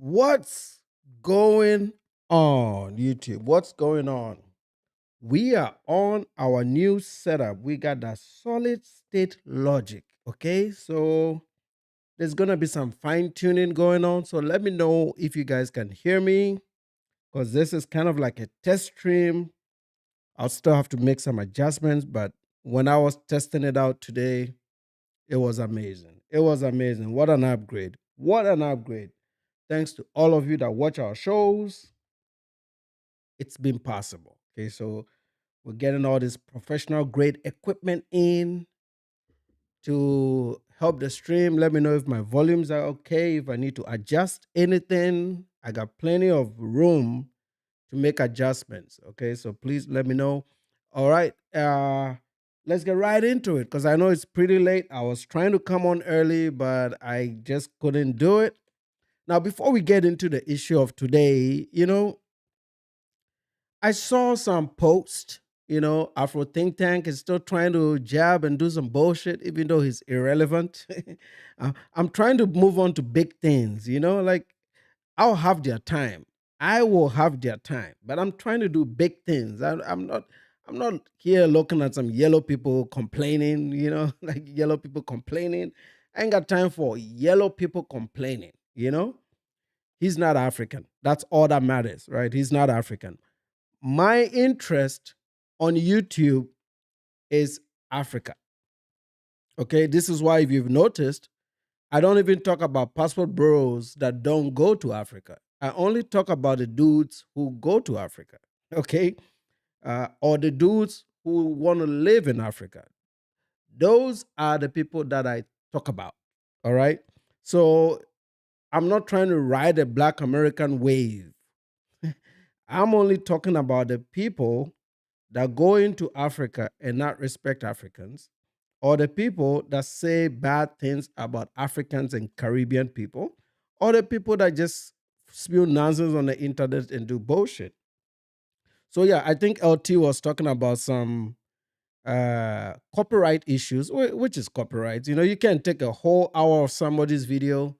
What's going on, YouTube? What's going on? We are on our new setup. We got that solid state logic. Okay, so there's gonna be some fine tuning going on. So let me know if you guys can hear me because this is kind of like a test stream. I'll still have to make some adjustments, but when I was testing it out today, it was amazing. It was amazing. What an upgrade! What an upgrade! Thanks to all of you that watch our shows, it's been possible. Okay, so we're getting all this professional grade equipment in to help the stream. Let me know if my volumes are okay, if I need to adjust anything. I got plenty of room to make adjustments. Okay, so please let me know. All right, let's get right into it because I know it's pretty late. I was trying to come on early, but I just couldn't do it. Now, before we get into the issue of today, I saw some post, Afro Think Tank is still trying to jab and do some bullshit, even though he's irrelevant. I'm trying to move on to big things, like I'll have their time. I will have their time, but I'm trying to do big things. I'm not here looking at some yellow people complaining, like yellow people complaining. I ain't got time for yellow people complaining. He's not African. That's all that matters, right? He's not African. My interest on YouTube is Africa. Okay, this is why if you've noticed, I don't even talk about passport bros that don't go to Africa. I only talk about the dudes who go to Africa. Okay, or the dudes who want to live in Africa. Those are the people that I talk about. All right, so I'm not trying to ride a Black American wave. I'm only talking about the people that go into Africa and not respect Africans, or the people that say bad things about Africans and Caribbean people, or the people that just spew nonsense on the internet and do bullshit. So yeah, I think LT was talking about some copyright issues, which is copyright. You can't take a whole hour of somebody's video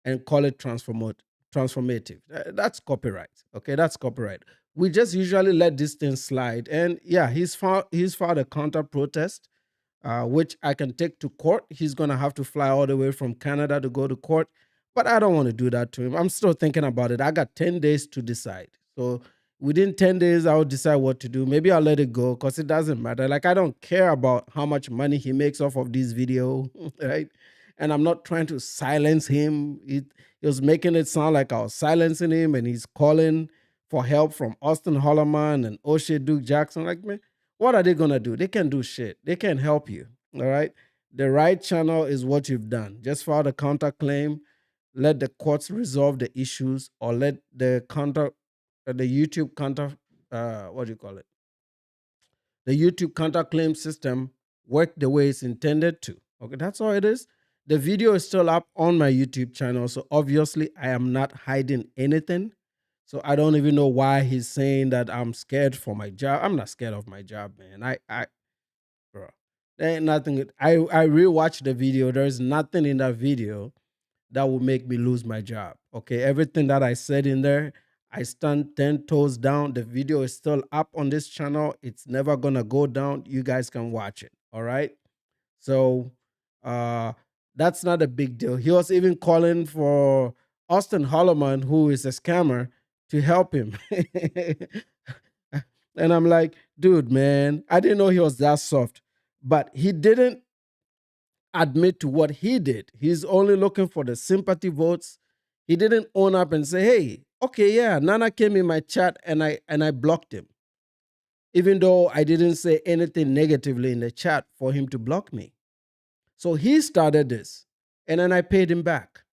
and call it transformative. That's copyright. Okay, that's copyright. We just usually let this thing slide. And yeah, he's filed a counter protest, which I can take to court. He's gonna have to fly all the way from Canada to go to court. But I don't want to do that to him. I'm still thinking about it. I got 10 days to decide. So within 10 days, I'll decide what to do. Maybe I'll let it go because it doesn't matter. Like, I don't care about how much money he makes off of this video, right? And I'm not trying to silence him. He was making it sound like I was silencing him, and he's calling for help from Austin Holloman and O'Shea Duke Jackson. Like, man, what are they gonna do? They can't do shit. They can't help you. All right. The right channel is what you've done. Just file the counterclaim. Let the courts resolve the issues, or let the YouTube what do you call it? The YouTube counterclaim system work the way it's intended to. Okay, that's all it is. The video is still up on my YouTube channel, so obviously I am not hiding anything. So I don't even know why he's saying that I'm scared for my job. I'm not scared of my job, man. Bro, there ain't nothing. I rewatched the video. There's nothing in that video that will make me lose my job. Okay, everything that I said in there, I stand 10 toes down. The video is still up on this channel. It's never gonna go down. You guys can watch it. All right. So uh that's not a big deal. He was even calling for Austin Holloman, who is a scammer, to help him. And I'm like, dude, man, I didn't know he was that soft. But he didn't admit to what he did. He's only looking for the sympathy votes. He didn't own up and say, "Hey, okay, yeah, Nana came in my chat and I blocked him." Even though I didn't say anything negatively in the chat for him to block me. So he started this, and then I paid him back.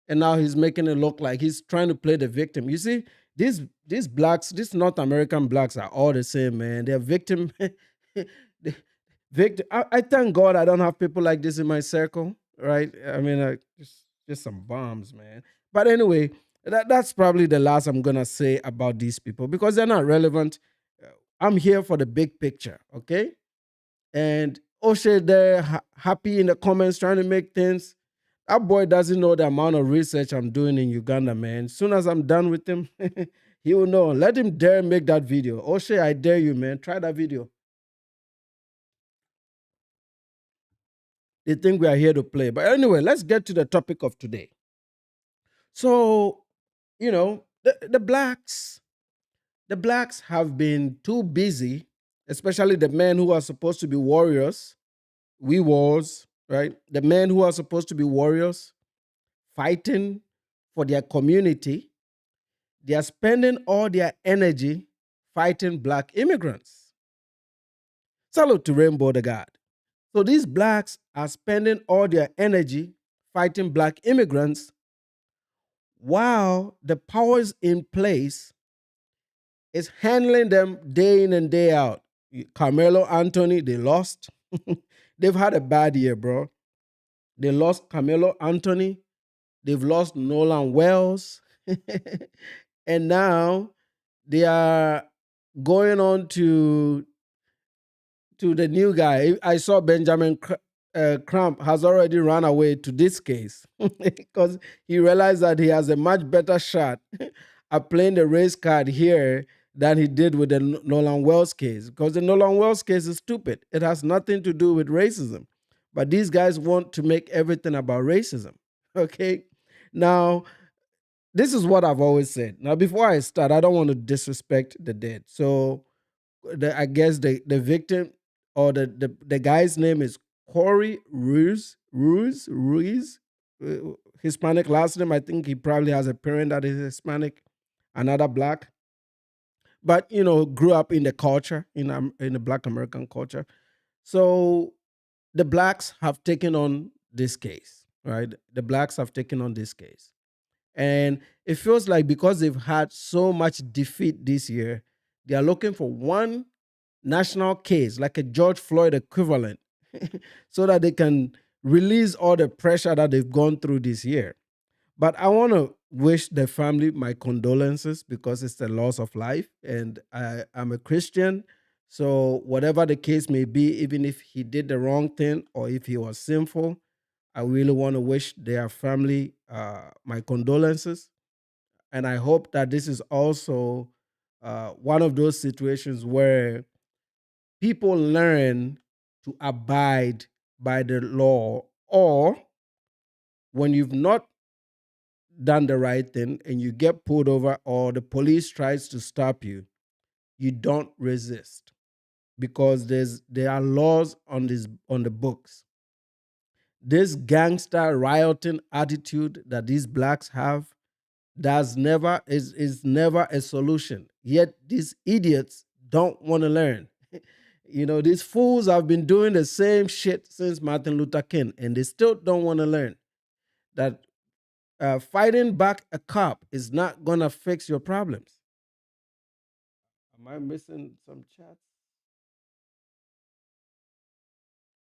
And now he's making it look like he's trying to play the victim. You see, these blacks, these North American blacks are all the same, man. They're victim. Victim. I thank God I don't have people like this in my circle, right? I mean, just some bombs, man. But anyway, that's probably the last I'm gonna say about these people because they're not relevant. I'm here for the big picture, okay? And O'Shea there, happy in the comments, trying to make things. That boy doesn't know the amount of research I'm doing in Uganda, man. As soon as I'm done with him, he will know. Let him dare make that video. O'Shea, I dare you, man. Try that video. They think we are here to play. But anyway, let's get to the topic of today. So, the blacks have been too busy, especially the men who are supposed to be warriors, we wars, right? The men who are supposed to be warriors, fighting for their community. They are spending all their energy fighting black immigrants. Salute to Rainbow the God. So these blacks are spending all their energy fighting black immigrants while the powers in place is handling them day in and day out. Carmelo Anthony, they lost. They've had a bad year, bro. They lost Carmelo Anthony. They've lost Nolan Wells. And now they are going on to the new guy. I saw Benjamin Crump has already run away to this case because he realized that he has a much better shot at playing the race card here than he did with the Nolan Wells case, because the Nolan Wells case is stupid. It has nothing to do with racism. But these guys want to make everything about racism. Okay? Now, this is what I've always said. Now, before I start, I don't want to disrespect the dead. So, I guess the victim or the guy's name is Corey Ruiz, Hispanic last name. I think he probably has a parent that is Hispanic, another black, but grew up in the culture in the Black American culture. So the blacks have taken on this case, right? The blacks have taken on this case, and it feels like because they've had so much defeat this year, they are looking for one national case, like a George Floyd equivalent, so that they can release all the pressure that they've gone through this year. But I want to wish the family my condolences because it's the loss of life. And I'm a Christian. So, whatever the case may be, even if he did the wrong thing or if he was sinful, I really want to wish their family my condolences. And I hope that this is also one of those situations where people learn to abide by the law, or when you've not done the right thing and you get pulled over or the police tries to stop you, you don't resist because there are laws on the books. This gangster rioting attitude that these blacks have is never a solution. Yet these idiots don't want to learn. These fools have been doing the same shit since Martin Luther King, and they still don't want to learn that fighting back a cop is not gonna fix your problems. Am I missing some chats?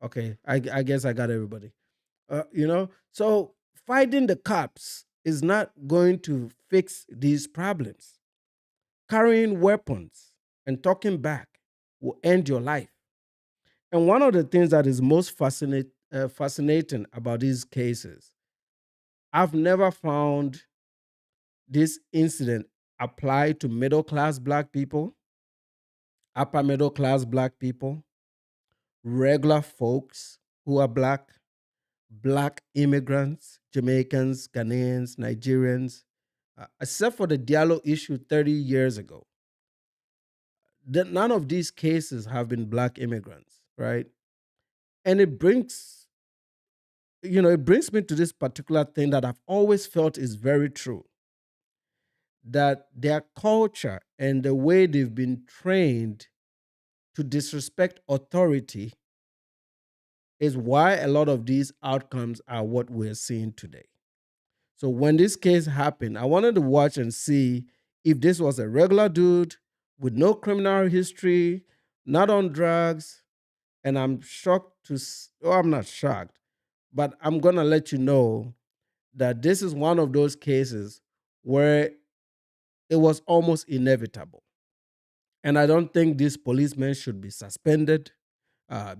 Okay, I guess I got everybody. So fighting the cops is not going to fix these problems. Carrying weapons and talking back will end your life. And one of the things that is most fascinating about these cases, I've never found this incident apply to middle class black people, upper middle class black people, regular folks who are black immigrants, Jamaicans, Ghanaians, Nigerians, except for the Diallo issue 30 years ago. None of these cases have been black immigrants, right? And it brings me to this particular thing that I've always felt is very true, that their culture and the way they've been trained to disrespect authority is why a lot of these outcomes are what we're seeing today. So when this case happened, I wanted to watch and see if this was a regular dude with no criminal history, not on drugs, and I'm shocked I'm not shocked, but I'm going to let you know that this is one of those cases where it was almost inevitable. And I don't think these policemen should be suspended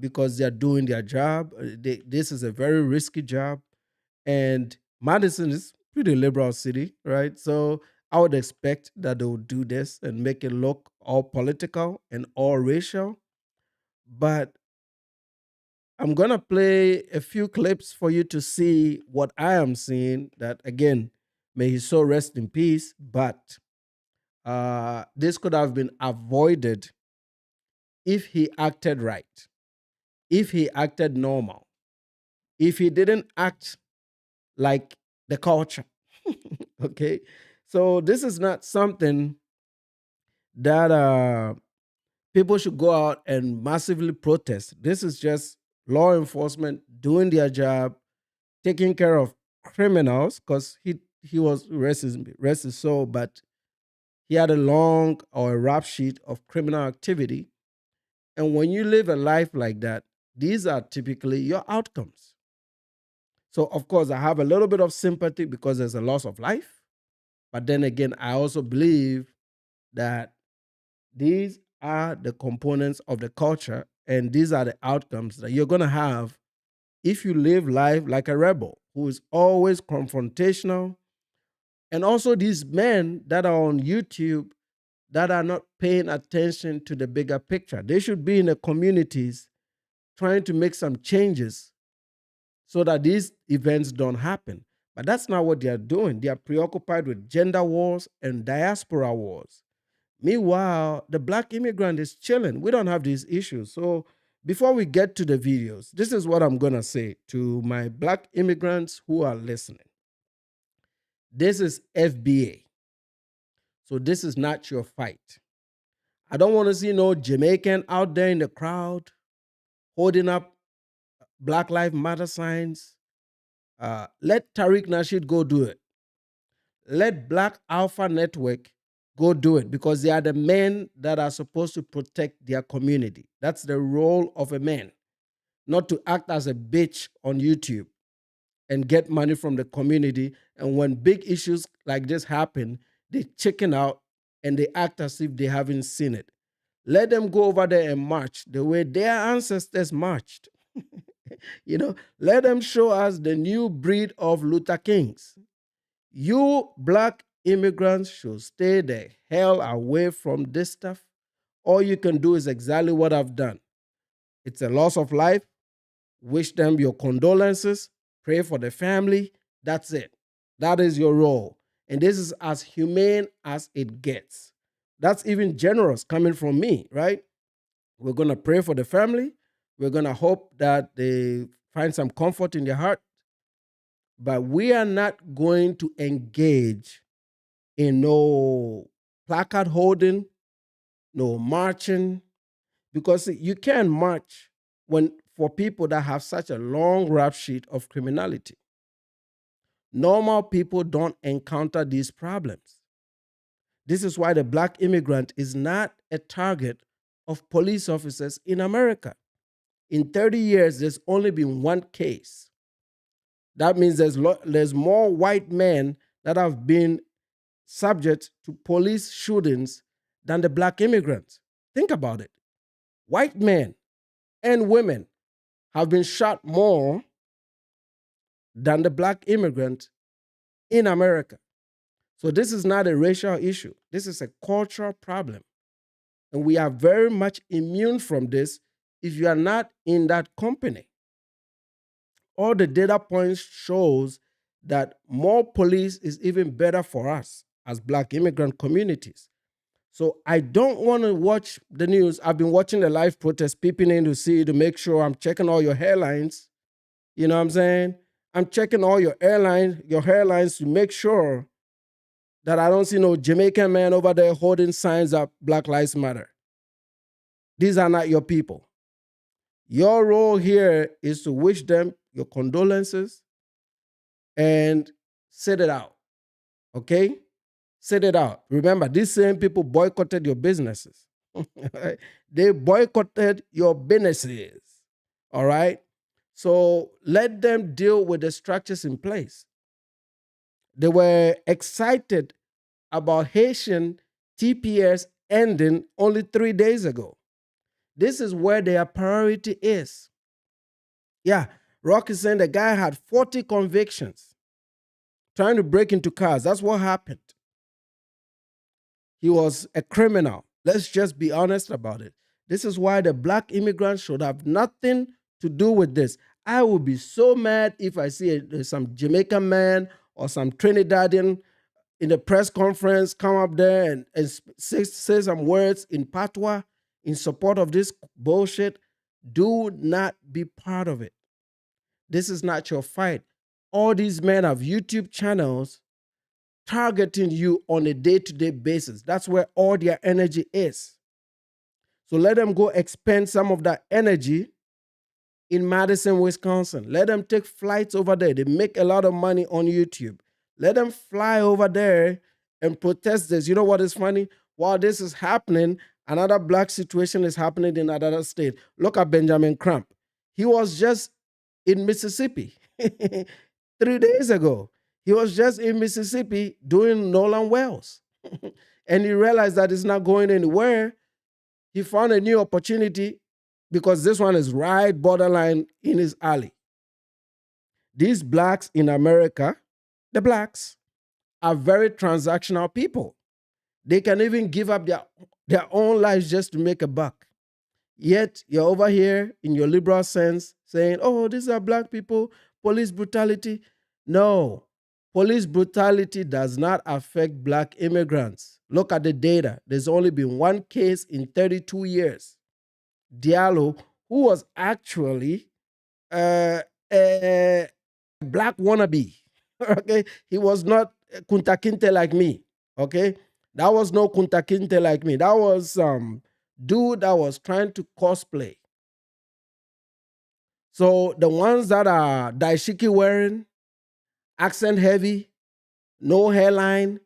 because they're doing their job. This is a very risky job. And Madison is pretty liberal city, right? So I would expect that they would do this and make it look all political and all racial. But I'm gonna play a few clips for you to see what I am seeing. That again, may his soul rest in peace. But this could have been avoided if he acted right, if he acted normal, if he didn't act like the culture. Okay, so this is not something that people should go out and massively protest. This is just law enforcement doing their job, taking care of criminals because he was rest his soul, but he had a long or a rap sheet of criminal activity. And when you live a life like that, these are typically your outcomes. So of course, I have a little bit of sympathy because there's a loss of life, but then again, I also believe that these are the components of the culture, and these are the outcomes that you're going to have if you live life like a rebel who is always confrontational. And also, these men that are on YouTube that are not paying attention to the bigger picture. They should be in the communities trying to make some changes so that these events don't happen. But that's not what they are doing. They are preoccupied with gender wars and diaspora wars. Meanwhile, the black immigrant is chilling. We don't have these issues. So before we get to the videos, this is what I'm going to say to my black immigrants who are listening. This is FBA. So this is not your fight. I don't want to see no Jamaican out there in the crowd holding up Black Lives Matter signs. Let Tariq Nasheed go do it. Let Black Alpha Network go do it because they are the men that are supposed to protect their community. That's the role of a man, not to act as a bitch on YouTube and get money from the community. And when big issues like this happen, they chicken out and they act as if they haven't seen it. Let them go over there and march the way their ancestors marched. Let them show us the new breed of Luther Kings. You black immigrants should stay the hell away from this stuff. All you can do is exactly what I've done. It's a loss of life. Wish them your condolences. Pray for the family. That's it. That is your role. And this is as humane as it gets. That's even generous coming from me, right? We're going to pray for the family. We're going to hope that they find some comfort in their heart. But we are not going to engage in no placard holding, no marching, because you can't march when for people that have such a long rap sheet of criminality. Normal people don't encounter these problems. This is why the black immigrant is not a target of police officers in America. In 30 years, there's only been one case. That means there's more white men that have been subject to police shootings than the black immigrants. Think about it. White men and women have been shot more than the black immigrant in America. So this is not a racial issue. This is a cultural problem. And we are very much immune from this if you are not in that company. All the data points shows that more police is even better for us as black immigrant communities. So I don't want to watch the news. I've been watching the live protest, peeping in to see to make sure I'm checking all your hairlines. You know what I'm saying? I'm checking all your hairlines to make sure that I don't see no Jamaican man over there holding signs up Black Lives Matter. These are not your people. Your role here is to wish them your condolences and sit it out. Okay? Sit it out. Remember, these same people boycotted your businesses. They boycotted your businesses. All right? So let them deal with the structures in place. They were excited about Haitian TPS ending only 3 days ago. This is where their priority is. Yeah, Rock is saying the guy had 40 convictions trying to break into cars. That's what happened. He was a criminal. Let's just be honest about it. This is why the black immigrants should have nothing to do with this. I would be so mad if I see some Jamaican man or some Trinidadian in the press conference come up there and say some words in patois in support of this bullshit. Do not be part of it. This is not your fight. All these men have YouTube channels targeting you on a day-to-day basis. That's where all their energy is. So let them go expend some of that energy in Madison, Wisconsin. Let them take flights over there. They make a lot of money on YouTube. Let them fly over there and protest this. You know what is funny? While this is happening, another black situation is happening in another state. Look at Benjamin Crump. He was just in Mississippi 3 days ago. He was just in Mississippi doing Nolan Wells. And he realized that it's not going anywhere. He found a new opportunity because this one is right borderline in his alley. These blacks in America, the blacks, are very transactional people. They can even give up their own lives just to make a buck. Yet you're over here in your liberal sense saying, oh, these are black people, police brutality. No, police brutality does not affect black immigrants. Look at the data. There's only been one case in 32 years. Diallo, who was actually a black wannabe, okay? He was not Kunta Kinte like me, okay? That was no Kunta Kinte like me. That was some dude that was trying to cosplay. So the ones that are daishiki wearing, accent heavy, no hairline,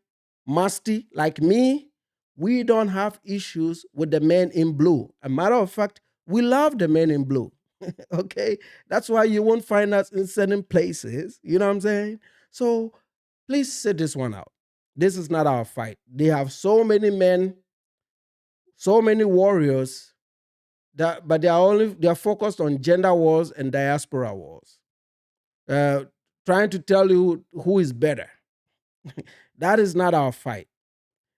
musty like me, we don't have issues with the men in blue. A matter of fact, we love the men in blue. Okay? That's why you won't find us in certain places. You know what I'm saying? So please sit this one out. This is not our fight. They have so many men, so many warriors, but they're focused on gender wars and diaspora wars. Trying to tell you who is better. That is not our fight.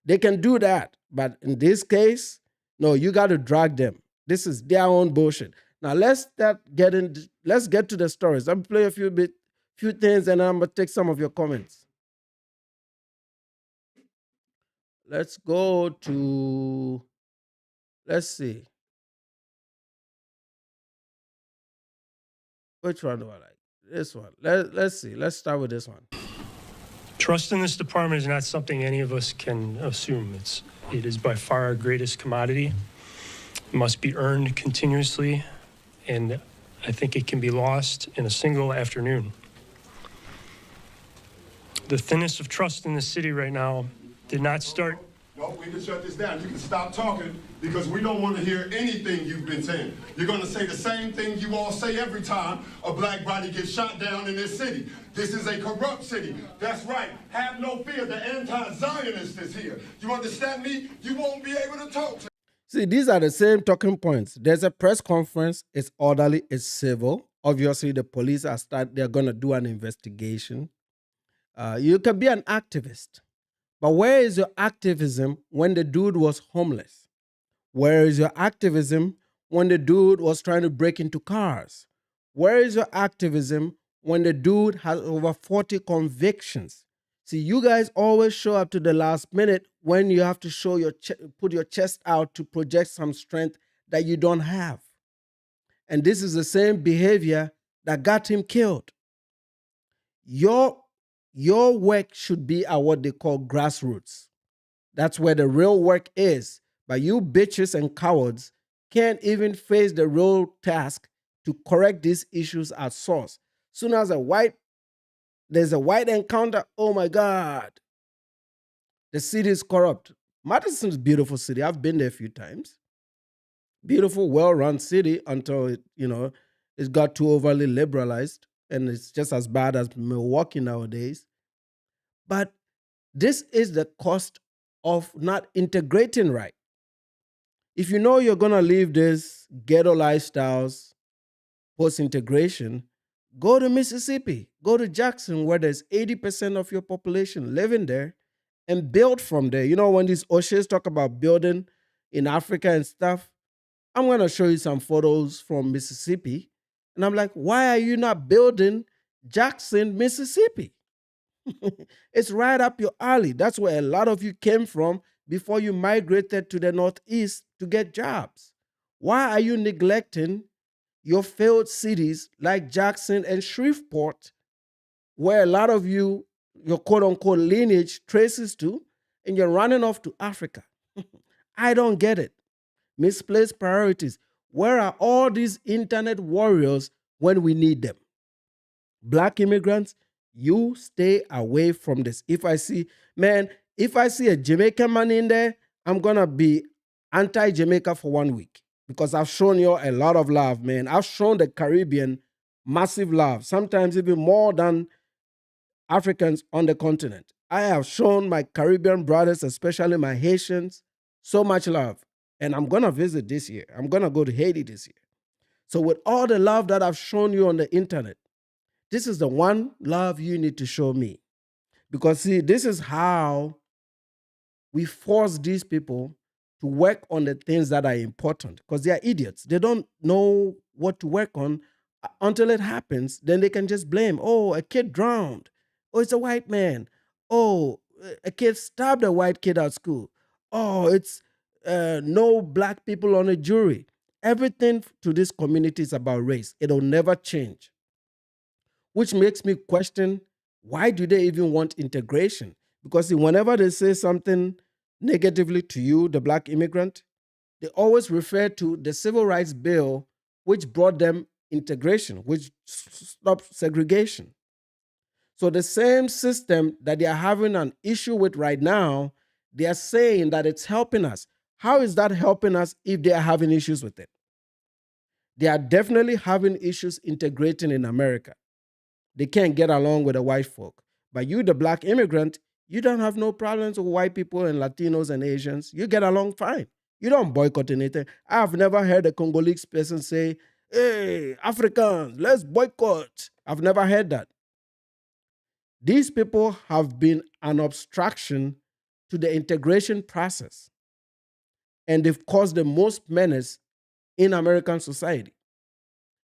They can do that, but in this case, no, you got to drag them. This is their own bullshit. Now let's get to the stories. I'm gonna play a few things, and I'm gonna take some of your comments. Let's go to, let's see. Which one do I like? This one. Let's see. Let's start with this one. Trust in this department is not something any of us can assume. It is by far our greatest commodity. It must be earned continuously, and I think it can be lost in a single afternoon. The thinness of trust in the city right now did not start. No, we can shut this down. You can stop talking because we don't want to hear anything you've been saying. You're going to say the same thing you all say every time a black body gets shot down in this city. This is a corrupt city. That's right. Have no fear. The anti-Zionist is here. You understand me? You won't be able to talk to. See, these are the same talking points. There's a press conference. It's orderly. It's civil. Obviously, the police they're going to do an investigation. You can be an activist. But where is your activism when the dude was homeless? Where is your activism when the dude was trying to break into cars? Where is your activism when the dude has over 40 convictions? See, you guys always show up to the last minute when you have to show put your chest out to project some strength that you don't have. And this is the same behavior that got him killed. Your work should be at what they call grassroots. That's where the real work is. But you bitches and cowards can't even face the real task to correct these issues at source. Soon as there's a white encounter, oh my God, the city is corrupt. Madison's a beautiful city. I've been there a few times. Beautiful, well-run city until it got too overly liberalized. And it's just as bad as Milwaukee nowadays. But this is the cost of not integrating right. If you know you're going to leave this ghetto lifestyles post-integration, Go to Mississippi, go to Jackson, where there's 80% of your population living there, and build from there. You know, when these O'Shea's talk about building in Africa and stuff, I'm going to show you some photos from Mississippi. And I'm like, why are you not building Jackson, Mississippi? It's right up your alley. That's where a lot of you came from before you migrated to the Northeast to get jobs. Why are you neglecting your failed cities like Jackson and Shreveport, where a lot of you, your quote unquote lineage traces to, and you're running off to Africa? I don't get it. Misplaced priorities. Where are all these internet warriors when we need them? Black immigrants, you stay away from this. If I see, man, if I see a Jamaican man in there, I'm gonna be anti-Jamaica for 1 week because I've shown you a lot of love, man. I've shown the Caribbean massive love, sometimes even more than Africans on the continent. I have shown my Caribbean brothers, especially my Haitians, so much love. And I'm gonna visit this year. I'm gonna go to Haiti this year. So, with all the love that I've shown you on the internet, this is the one love you need to show me. Because, see, this is how we force these people to work on the things that are important because they are idiots. They don't know what to work on until it happens. Then they can just blame, oh, a kid drowned. Oh, it's a white man. Oh, a kid stabbed a white kid at school. Oh, it's no black people on a jury. Everything to this community is about race. It'll never change, which makes me question, why do they even want integration? Because see, whenever they say something negatively to you, the black immigrant, they always refer to the Civil Rights Bill, which brought them integration, which stopped segregation. So the same system that they are having an issue with right now, they are saying that it's helping us. How is that helping us if they are having issues with it? They are definitely having issues integrating in America. They can't get along with the white folk. But you, the black immigrant, you don't have no problems with white people and Latinos and Asians. You get along fine. You don't boycott anything. I've never heard a Congolese person say, hey, Africans, let's boycott. I've never heard that. These people have been an obstruction to the integration process, and they've caused the most menace in American society.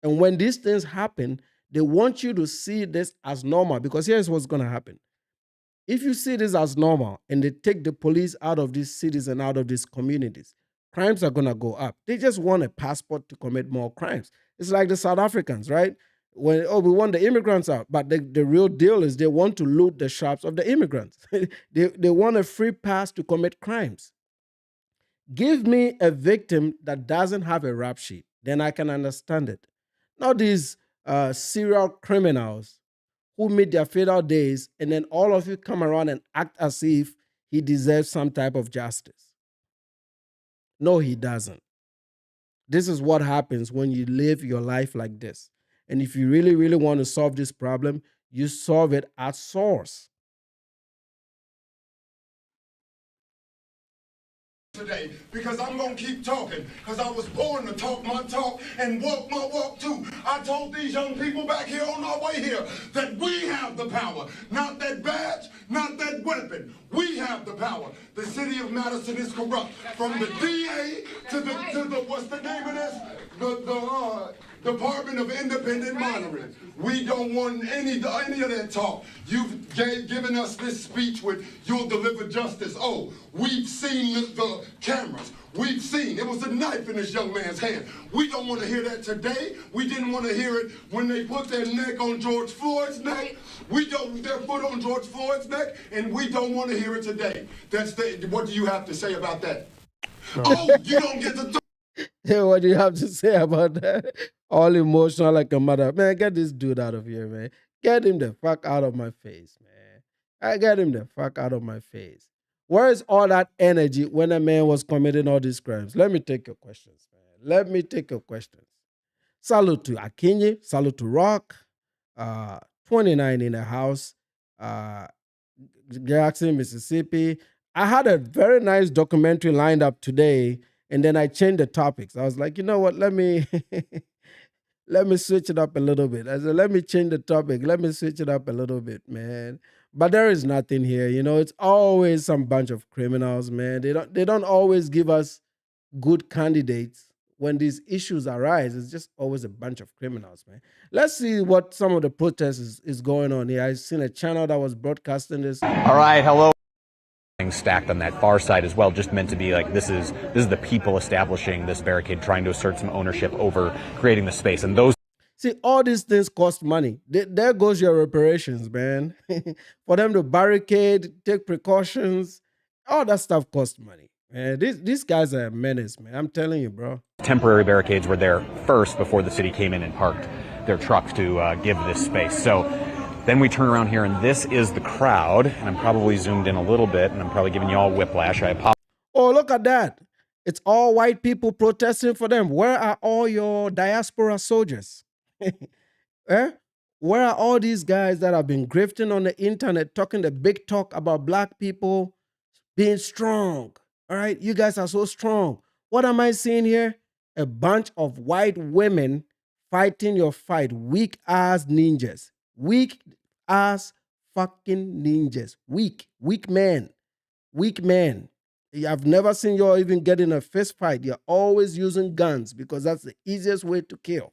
And when these things happen, they want you to see this as normal because here's what's going to happen. If you see this as normal and they take the police out of these cities and out of these communities, crimes are going to go up. They just want a passport to commit more crimes. It's like the South Africans, right? When, oh, we want the immigrants out. But the real deal is they want to loot the shops of the immigrants. They want a free pass to commit crimes. Give me a victim that doesn't have a rap sheet, then I can understand it. Not these serial criminals who meet their fatal days and then all of you come around and act as if he deserves some type of justice. No, he doesn't. This is what happens when you live your life like this. And if you really, really want to solve this problem, you solve it at source. Today, because I'm gonna keep talking, because I was born to talk my talk and walk my walk too. I told these young people back here on our way here that we have the power, not that badge, not that weapon. We have the power. The city of Madison is corrupt, from the DA to the what's the name of this? The Department of Independent Monitoring. We don't want any of that talk. You've given us this speech with you'll deliver justice. Oh, we've seen the cameras. We've seen it was a knife in this young man's hand. We don't want to hear that today. We didn't want to hear it when they put their neck on George Floyd's neck. We don't their foot on George Floyd's neck, and we don't want to hear it today. What do you have to say about that? No. Oh, you don't get to. Yeah, what do you have to say about that? All emotional like a mother. Man, get this dude out of here, man. Get him the fuck out of my face, man. I get him the fuck out of my face. Where is all that energy when a man was committing all these crimes? Let me take your questions, man. Let me take your questions. Salute to Akinyi. Salute to Rock. 29 in the house. Jackson, Mississippi. I had a very nice documentary lined up today, and then I changed the topics. I was like, you know what? Let me let me switch it up a little bit. I said, let me change the topic. Let me switch it up a little bit, man. But there is nothing here. It's always some bunch of criminals, man. They don't always give us good candidates when these issues arise. It's just always a bunch of criminals, man. Let's see what some of the protests is going on here. I've seen a channel that was broadcasting this. All right, hello. Stacked on that far side as well, just meant to be like this is the people establishing this barricade, trying to assert some ownership over creating the space. And those See, all these things cost money. There goes your reparations, man. For them to barricade, take precautions, all that stuff costs money. Man, these guys are a menace, man. I'm telling you, bro. temporary barricades were there first before the city came in and parked their trucks to give this space. So then we turn around here, and this is the crowd. And I'm probably zoomed in a little bit, and I'm probably giving you all whiplash. I apologize. Oh, look at that. It's all white people protesting for them. Where are all your diaspora soldiers? Eh? Where are all these guys that have been grifting on the internet, talking the big talk about black people being strong? All right, you guys are so strong. What am I seeing here? A bunch of white women fighting your fight. Weak ass ninjas. Weak ass fucking ninjas. Weak men. Weak men. I've never seen you all even get in a fist fight. You're always using guns because that's the easiest way to kill.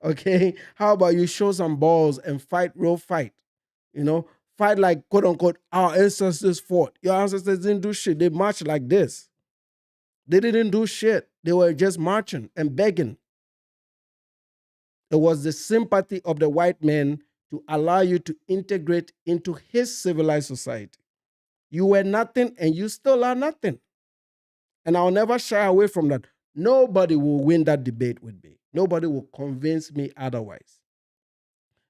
Okay? How about you show some balls and fight real fight? Fight like quote unquote our ancestors fought. Your ancestors didn't do shit. They marched like this. They didn't do shit. They were just marching and begging. It was the sympathy of the white man to allow you to integrate into his civilized society. You were nothing and you still are nothing. And I'll never shy away from that. Nobody will win that debate with me. Nobody will convince me otherwise.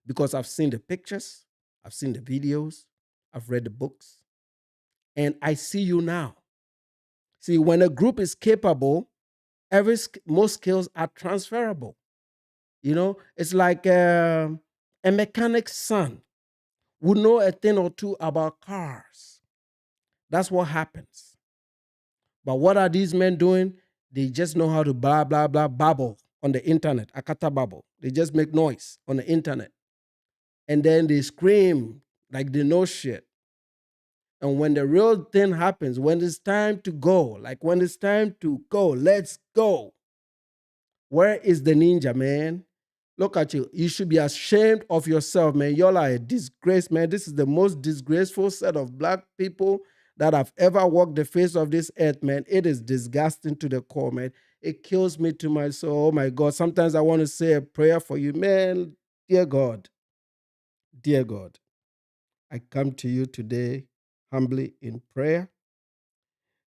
Because I've seen the pictures, I've seen the videos, I've read the books, and I see you now. See, when a group is capable, most skills are transferable. It's like a mechanic's son would know a thing or two about cars. That's what happens. But what are these men doing? They just know how to blah, blah, blah, babble on the internet, akata babble. They just make noise on the internet. And then they scream like they know shit. And when the real thing happens, when it's time to go, let's go. Where is the ninja, man? Look at you. You should be ashamed of yourself, man. Y'all are a disgrace, man. This is the most disgraceful set of black people that have ever walked the face of this earth, man. It is disgusting to the core, man. It kills me to my soul. Oh, my God. Sometimes I want to say a prayer for you, man. Dear God, I come to you today humbly in prayer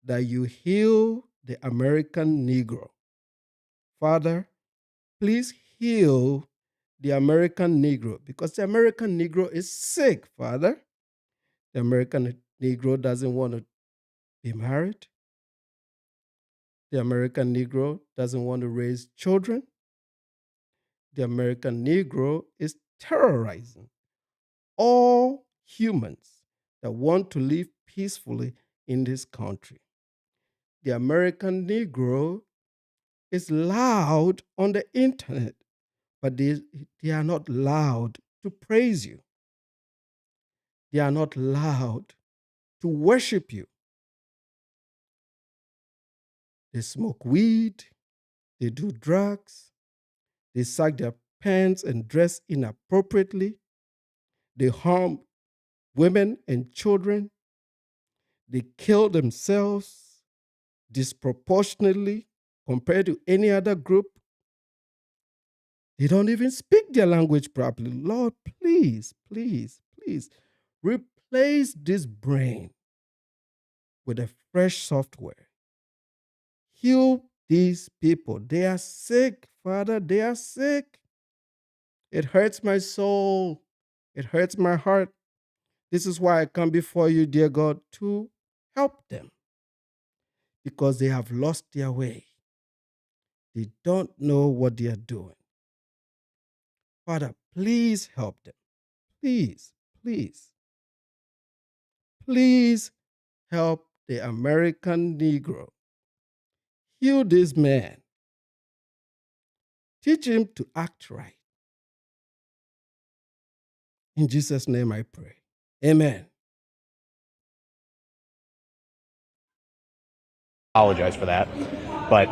that you heal the American Negro. Father, please heal the American Negro because the American Negro is sick, Father. The American Negro doesn't want to be married. The American Negro doesn't want to raise children. The American Negro is terrorizing all humans that want to live peacefully in this country. The American Negro is loud on the internet, but they are not loud to praise you. They are not loud to worship you. They smoke weed, they do drugs, they sag their pants and dress inappropriately, they harm women and children, they kill themselves disproportionately compared to any other group. They don't even speak their language properly. Lord, please, please, please, replace this brain with a fresh software. Heal these people. They are sick, Father. They are sick. It hurts my soul. It hurts my heart. This is why I come before you, dear God, to help them because they have lost their way. They don't know what they are doing. Father, please help them. Please, please, please help the American Negro. Heal this man. Teach him to act right. In Jesus' name I pray. Amen. Apologize for that. But,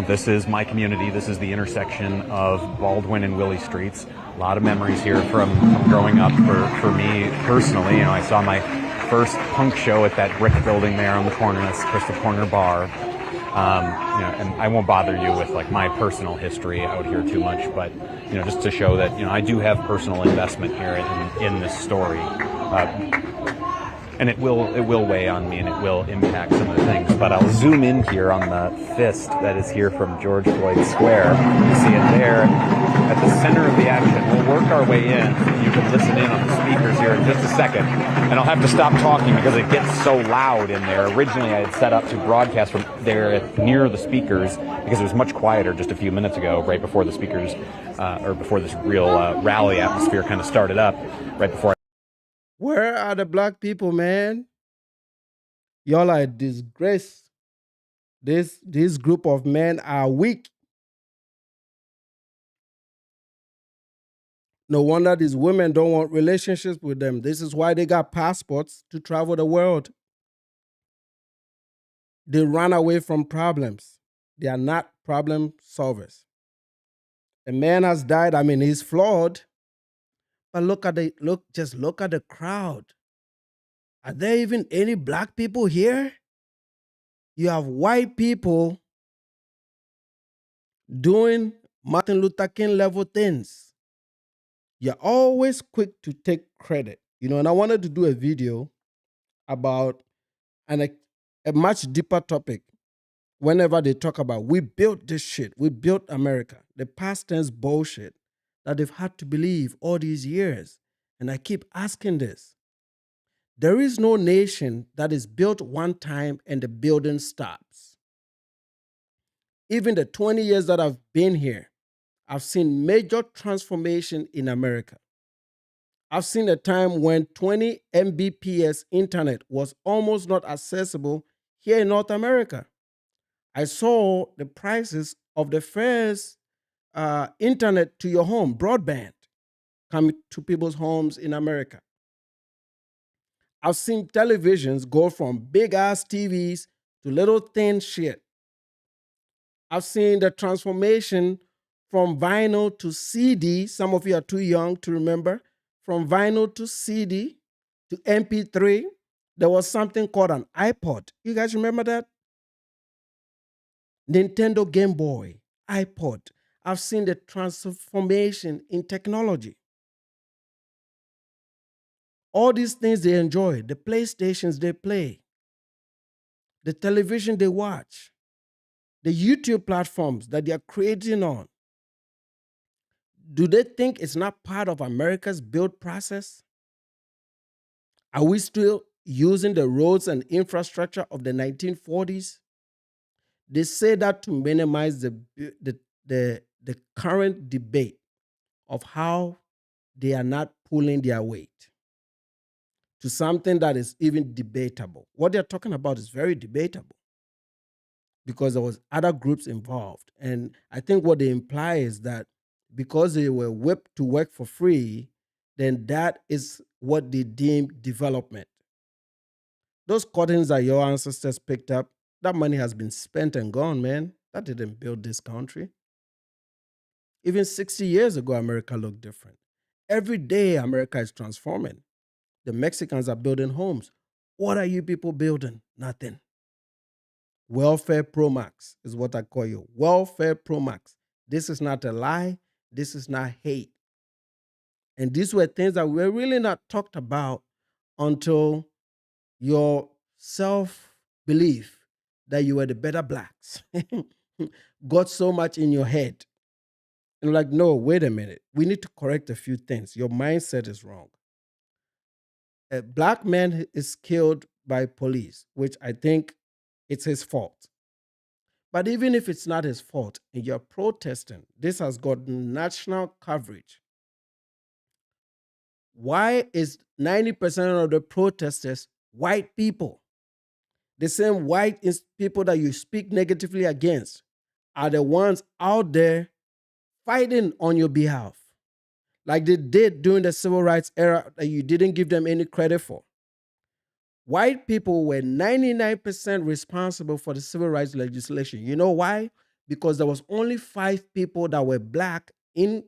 this is my community. This is the intersection of Baldwin and Willie Streets. A lot of memories here from growing up for me personally. I saw my first punk show at that brick building there on the corner. That's Crystal Corner Bar. And I won't bother you with like my personal history out here too much, but just to show that I do have personal investment here in this story, and it will weigh on me and it will impact some of the things. But I'll zoom in here on the fist that is here from George Floyd Square. You see it there at the center of the action. We'll work our way in. You can listen in on the speakers here in just a second. And I'll have to stop talking because it gets so loud in there. Originally, I had set up to broadcast from there near the speakers because it was much quieter just a few minutes ago, right before the speakers, or before this real rally atmosphere kind of started up, right before. Where are the black people, man? Y'all are a disgrace. This group of men are weak. No wonder these women don't want relationships with them. This is why they got passports to travel the world. They run away from problems. They are not problem solvers. A man has died. I mean, he's flawed. But look at the crowd. Are there even any black people here? You have white people doing Martin Luther King level things. You're always quick to take credit. And I wanted to do a video about a much deeper topic. Whenever they talk about, we built this shit, we built America, the past tense bullshit that they've had to believe all these years. And I keep asking this. There is no nation that is built one time and the building stops. Even the 20 years that I've been here, I've seen major transformation in America. I've seen a time when 20 Mbps internet was almost not accessible here in North America. I saw the prices of the first internet to your home, broadband, come to people's homes in America. I've seen televisions go from big ass TVs to little thin shit. I've seen the transformation from vinyl to CD. Some of you are too young to remember. From vinyl to CD to MP3. There was something called an iPod. You guys remember that? Nintendo Game Boy, iPod. I've seen the transformation in technology. All these things they enjoy, the PlayStations they play, the television they watch, the YouTube platforms that they are creating on. Do they think it's not part of America's build process? Are we still using the roads and infrastructure of the 1940s? They say that to minimize the current debate of how they are not pulling their weight to something that is even debatable. What they're talking about is very debatable because there was other groups involved. And I think what they imply is that because they were whipped to work for free, then that is what they deem development. Those curtains that your ancestors picked up, that money has been spent and gone, man. That didn't build this country. Even 60 years ago, America looked different. Every day, America is transforming. The Mexicans are building homes. What are you people building? Nothing. Welfare Pro Max is what I call you. Welfare Pro Max. This is not a lie. This is not hate. And these were things that were really not talked about until your self-belief that you were the better blacks got so much in your head. And like, no, wait a minute. We need to correct a few things. Your mindset is wrong. A black man is killed by police, which I think it's his fault. But even if it's not his fault and you're protesting, this has got national coverage. Why is 90% of the protesters white people? The same white people that you speak negatively against are the ones out there fighting on your behalf, like they did during the civil rights era that you didn't give them any credit for. White people were 99% responsible for the civil rights legislation. You know why? Because there was only 5 people that were black in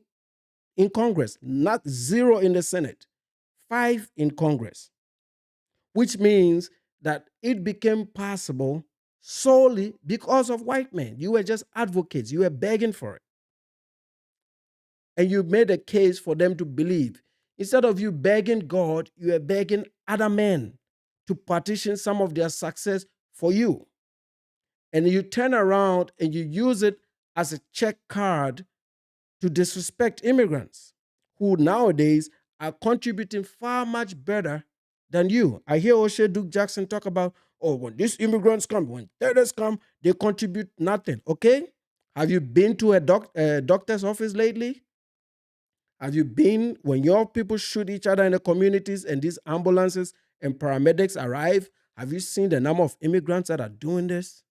Congress, not 0 in the Senate, 5 in Congress, which means that it became possible solely because of white men. You were just advocates, you were begging for it. And you made a case for them to believe. Instead of you begging God, you are begging other men to partition some of their success for you. And you turn around and you use it as a check card to disrespect immigrants who nowadays are contributing far much better than you. I hear O'Shea Duke Jackson talk about, oh, when these immigrants come, when terrorists come, they contribute nothing. Okay? Have you been to a doctor's office lately? Have you been when your people shoot each other in the communities and these ambulances and paramedics arrive? Have you seen the number of immigrants that are doing this?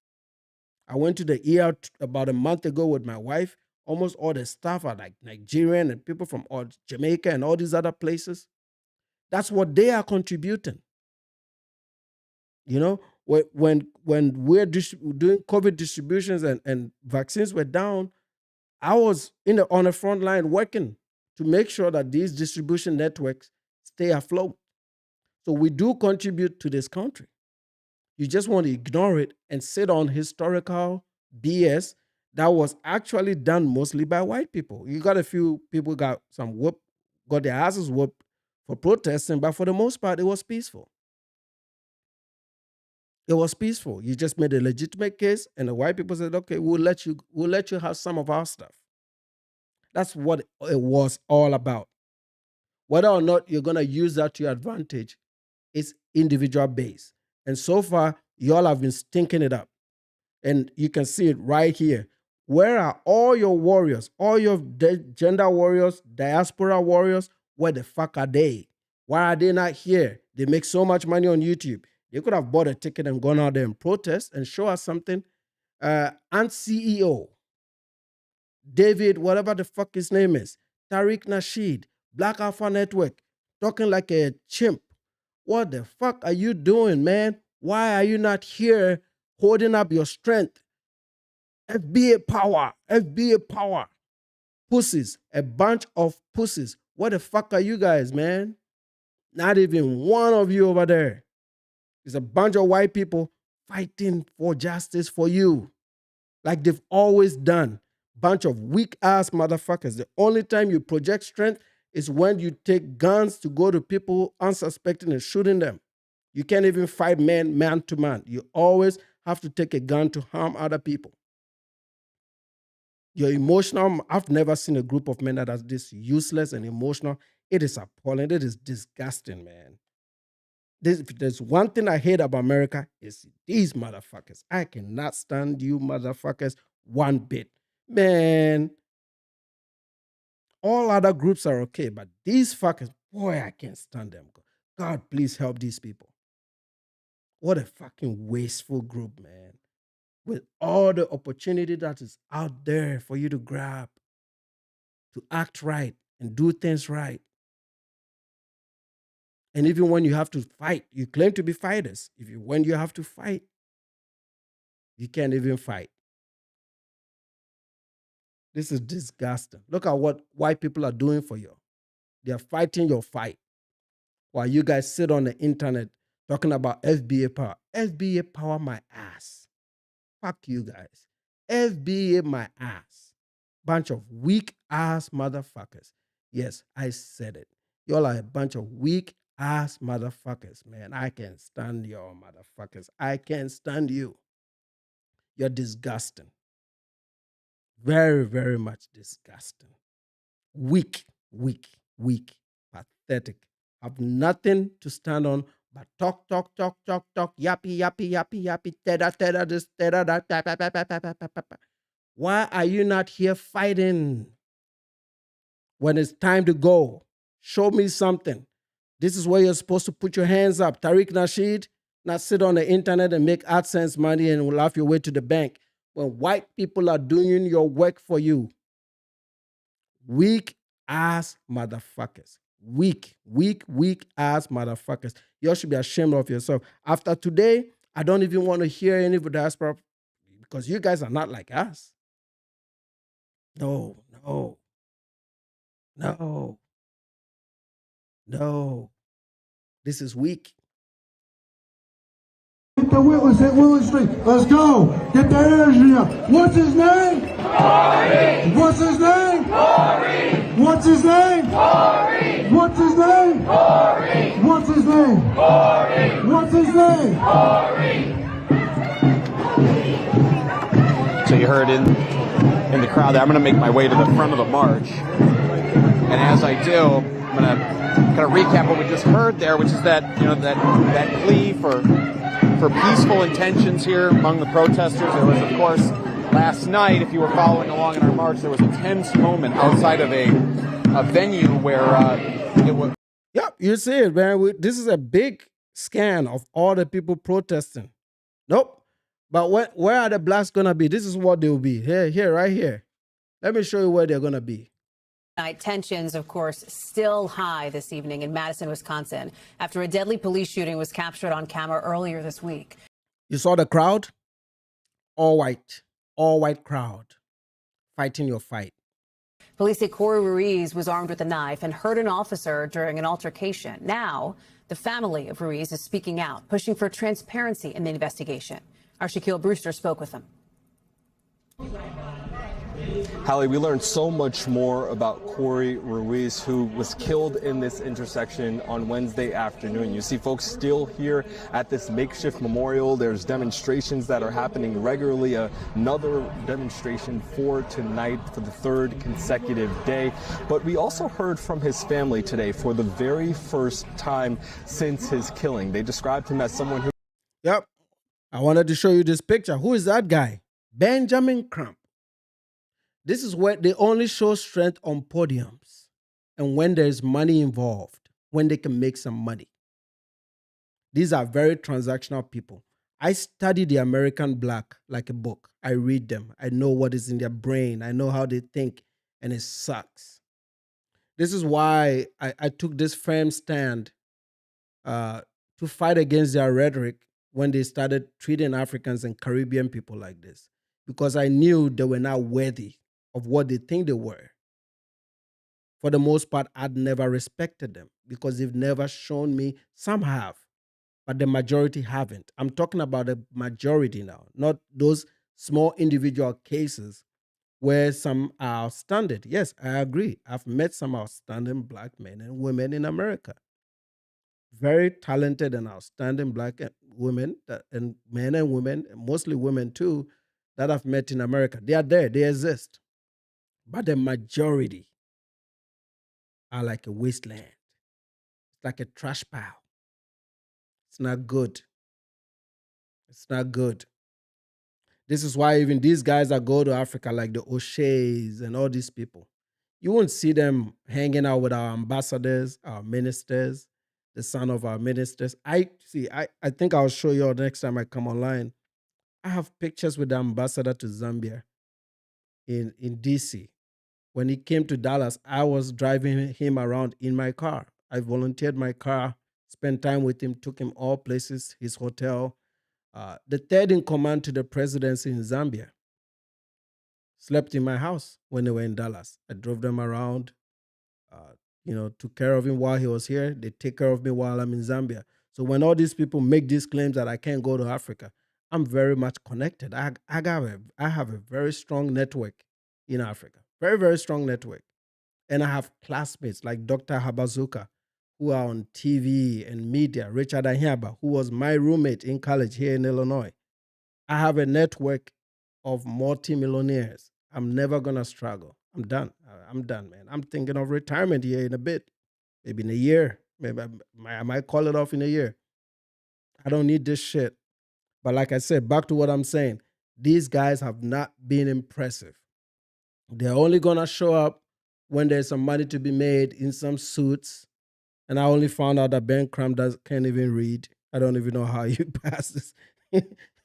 I went to the ER about a month ago with my wife. Almost all the staff are like Nigerian and people from all Jamaica and all these other places. That's what they are contributing. You know, when we're doing COVID distributions and vaccines were down, I was on the front line working to make sure that these distribution networks stay afloat. So we do contribute to this country. You just want to ignore it and sit on historical BS that was actually done mostly by white people. You got a few people got their asses whooped for protesting, but for the most part, it was peaceful. It was peaceful. You just made a legitimate case, and the white people said, "Okay, we'll let you have some of our stuff." That's what it was all about. Whether or not you're gonna use that to your advantage is individual based. And so far, y'all have been stinking it up. And you can see it right here. Where are all your warriors, all your gender warriors, diaspora warriors? Where the fuck are they? Why are they not here? They make so much money on YouTube. They could have bought a ticket and gone out there and protest and show us something. And CEO, David, whatever the fuck his name is, Tariq Nasheed, Black Alpha Network, talking like a chimp. What the fuck are you doing, man? Why are you not here holding up your strength? FBA power, FBA power. Pussies, a bunch of pussies. What the fuck are you guys, man? Not even one of you over there. It's a bunch of white people fighting for justice for you, like they've always done. Bunch of weak ass motherfuckers. The only time you project strength is when you take guns to go to people unsuspecting and shooting them. You can't even fight man to man. You always have to take a gun to harm other people. You're emotional. I've never seen a group of men that are this useless and emotional. It is appalling. It is disgusting, man. If there's one thing I hate about America, is these motherfuckers. I cannot stand you motherfuckers one bit. Man, all other groups are okay, but these fuckers, boy, I can't stand them. God, please help these people. What a fucking wasteful group, man. With all the opportunity that is out there for you to grab, to act right and do things right. And even when you have to fight, you claim to be fighters. When you have to fight, you can't even fight. This is disgusting. Look at what white people are doing for you. They are fighting your fight while you guys sit on the internet talking about FBA power. FBA power my ass. Fuck you guys. FBA my ass. Bunch of weak ass motherfuckers. Yes, I said it. Y'all are a bunch of weak ass motherfuckers, man. I can't stand y'all motherfuckers. I can't stand you. You're disgusting. Very, very much disgusting. Weak, weak, weak, pathetic. Have nothing to stand on but talk, yappy, yappy, yappy, yappy, teda, this, teda, that. Why are you not here fighting when it's time to go? Show me something. This is where you're supposed to put your hands up. Tariq Nasheed, not sit on the internet and make AdSense money and laugh your way to the bank when white people are doing your work for you. Weak ass motherfuckers. Weak ass motherfuckers. You should be ashamed of yourself. After today, I don't even want to hear any of the diaspora because you guys are not like us. No, no, no, no. This is weak. Get the Whitlis at Willis Street. Let's go. Get the energy up. What's his name? Corey. What's his name? Corey. What's his name? Corey. What's his name? Corey. What's his name? Corey. What's his name? Corey. So you heard in the crowd there. I'm going to make my way to the front of the march. And as I do, I'm going to kind of recap what we just heard there, which is that, that plea for peaceful intentions here among the protesters. There was, of course, last night, if you were following along in our march, there was a tense moment outside of a venue where it was. Yep, you see it, man. This is a big scan of all the people protesting. Nope. But where are the blacks going to be? This is what they will be. Here, right here. Let me show you where they're going to be. Tensions, of course, still high this evening in Madison, Wisconsin, after a deadly police shooting was captured on camera earlier this week. You saw the crowd? All white crowd fighting your fight. Police say Corey Ruiz was armed with a knife and hurt an officer during an altercation. Now, the family of Ruiz is speaking out, pushing for transparency in the investigation. Our Shaquille Brewster spoke with them. Hallie, we learned so much more about Corey Ruiz, who was killed in this intersection on Wednesday afternoon. You see folks still here at this makeshift memorial. There's demonstrations that are happening regularly. Another demonstration for tonight for the third consecutive day. But we also heard from his family today for the very first time since his killing. They described him as someone who... Yep. I wanted to show you this picture. Who is that guy? Benjamin Crump. This is where they only show strength on podiums and when there's money involved, when they can make some money. These are very transactional people. I study the American black like a book. I read them. I know what is in their brain. I know how they think, and it sucks. This is why I took this firm stand to fight against their rhetoric when they started treating Africans and Caribbean people like this, because I knew they were not worthy of what they think they were. For the most part, I'd never respected them because they've never shown me. Some have, but the majority haven't. I'm talking about the majority now, not those small individual cases where some are outstanding. Yes, I agree. I've met some outstanding black men and women in America. Very talented and outstanding black women and men and women, mostly women too, that I've met in America. They are there. They exist. But the majority are like a wasteland. It's like a trash pile. It's not good. It's not good. This is why even these guys that go to Africa, like the O'Sheas and all these people, you won't see them hanging out with our ambassadors, our ministers, the son of our ministers. I think I'll show you all next time I come online. I have pictures with the ambassador to Zambia in DC. When he came to Dallas, I was driving him around in my car. I volunteered my car, spent time with him, took him all places, his hotel. The third in command to the presidency in Zambia slept in my house when they were in Dallas. I drove them around, took care of him while he was here. They take care of me while I'm in Zambia. So when all these people make these claims that I can't go to Africa, I'm very much connected. I have a very strong network in Africa. Very, very strong network. And I have classmates like Dr. Habazuka, who are on TV and media. Richard Ahiaba, who was my roommate in college here in Illinois. I have a network of multimillionaires. I'm never going to struggle. I'm done. I'm done, man. I'm thinking of retirement here in a bit. Maybe in a year. Maybe I might call it off in a year. I don't need this shit. But like I said, back to what I'm saying. These guys have not been impressive. They're only going to show up when there's some money to be made in some suits. And I only found out that Ben Crump can't even read. I don't even know how he passes.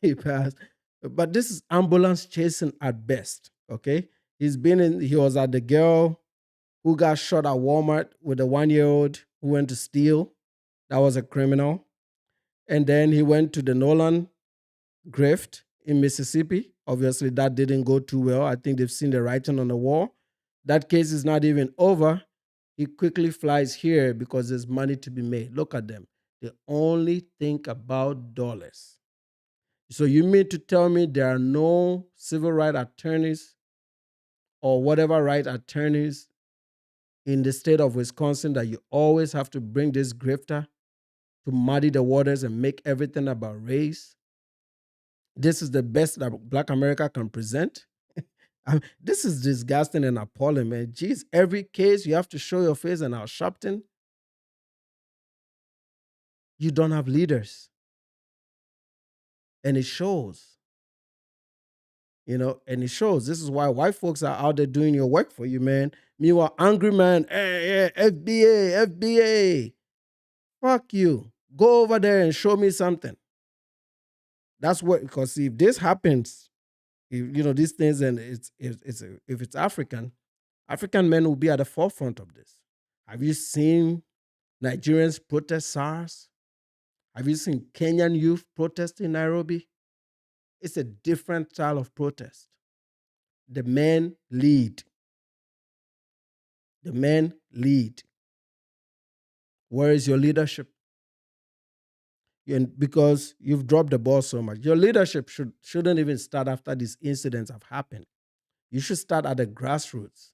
He passed. But this is ambulance chasing at best, okay? He was at the girl who got shot at Walmart with a 1-year-old who went to steal. That was a criminal. And then he went to the Nolan grift in Mississippi. Obviously, that didn't go too well. I think they've seen the writing on the wall. That case is not even over. He quickly flies here because there's money to be made. Look at them. They only think about dollars. So you mean to tell me there are no civil rights attorneys or whatever right attorneys in the state of Wisconsin that you always have to bring this grifter to muddy the waters and make everything about race? This is the best that Black America can present? This is disgusting and appalling, man. Geez, every case you have to show your face and Al Sharpton. You don't have leaders. And it shows. And it shows. This is why white folks are out there doing your work for you, man. Meanwhile, angry man, hey, FBA. Fuck you. Go over there and show me something. That's what, because if this happens, these things, and if it's African men will be at the forefront of this. Have you seen Nigerians protest SARS? Have you seen Kenyan youth protest in Nairobi? It's a different style of protest. The men lead. The men lead. Where is your leadership? Because you've dropped the ball so much. Your leadership shouldn't even start after these incidents have happened. You should start at the grassroots.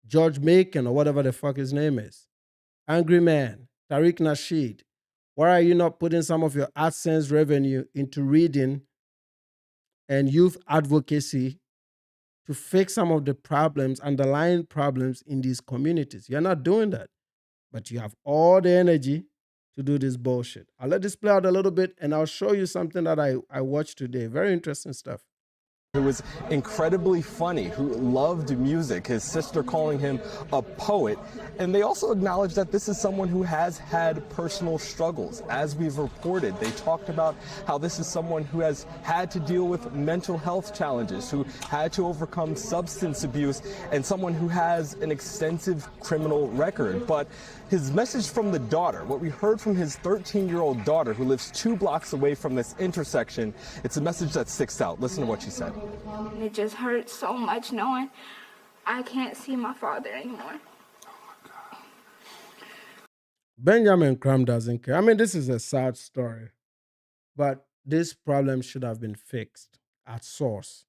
George Macon or whatever the fuck his name is. Angry Man, Tariq Nasheed. Why are you not putting some of your AdSense revenue into reading and youth advocacy to fix some of the problems, underlying problems in these communities? You're not doing that. But you have all the energy to do this bullshit. I'll let this play out a little bit and I'll show you something that I watched today. Very interesting stuff. Who was incredibly funny, who loved music, his sister calling him a poet. And they also acknowledged that this is someone who has had personal struggles. As we've reported, they talked about how this is someone who has had to deal with mental health challenges, who had to overcome substance abuse, and someone who has an extensive criminal record. But his message from the daughter, what we heard from his 13-year-old daughter who lives 2 blocks away from this intersection, it's a message that sticks out. Listen to what she said. It just hurts so much knowing I can't see my father anymore. Benjamin Crumb doesn't care. I mean, this is a sad story, but this problem should have been fixed at source.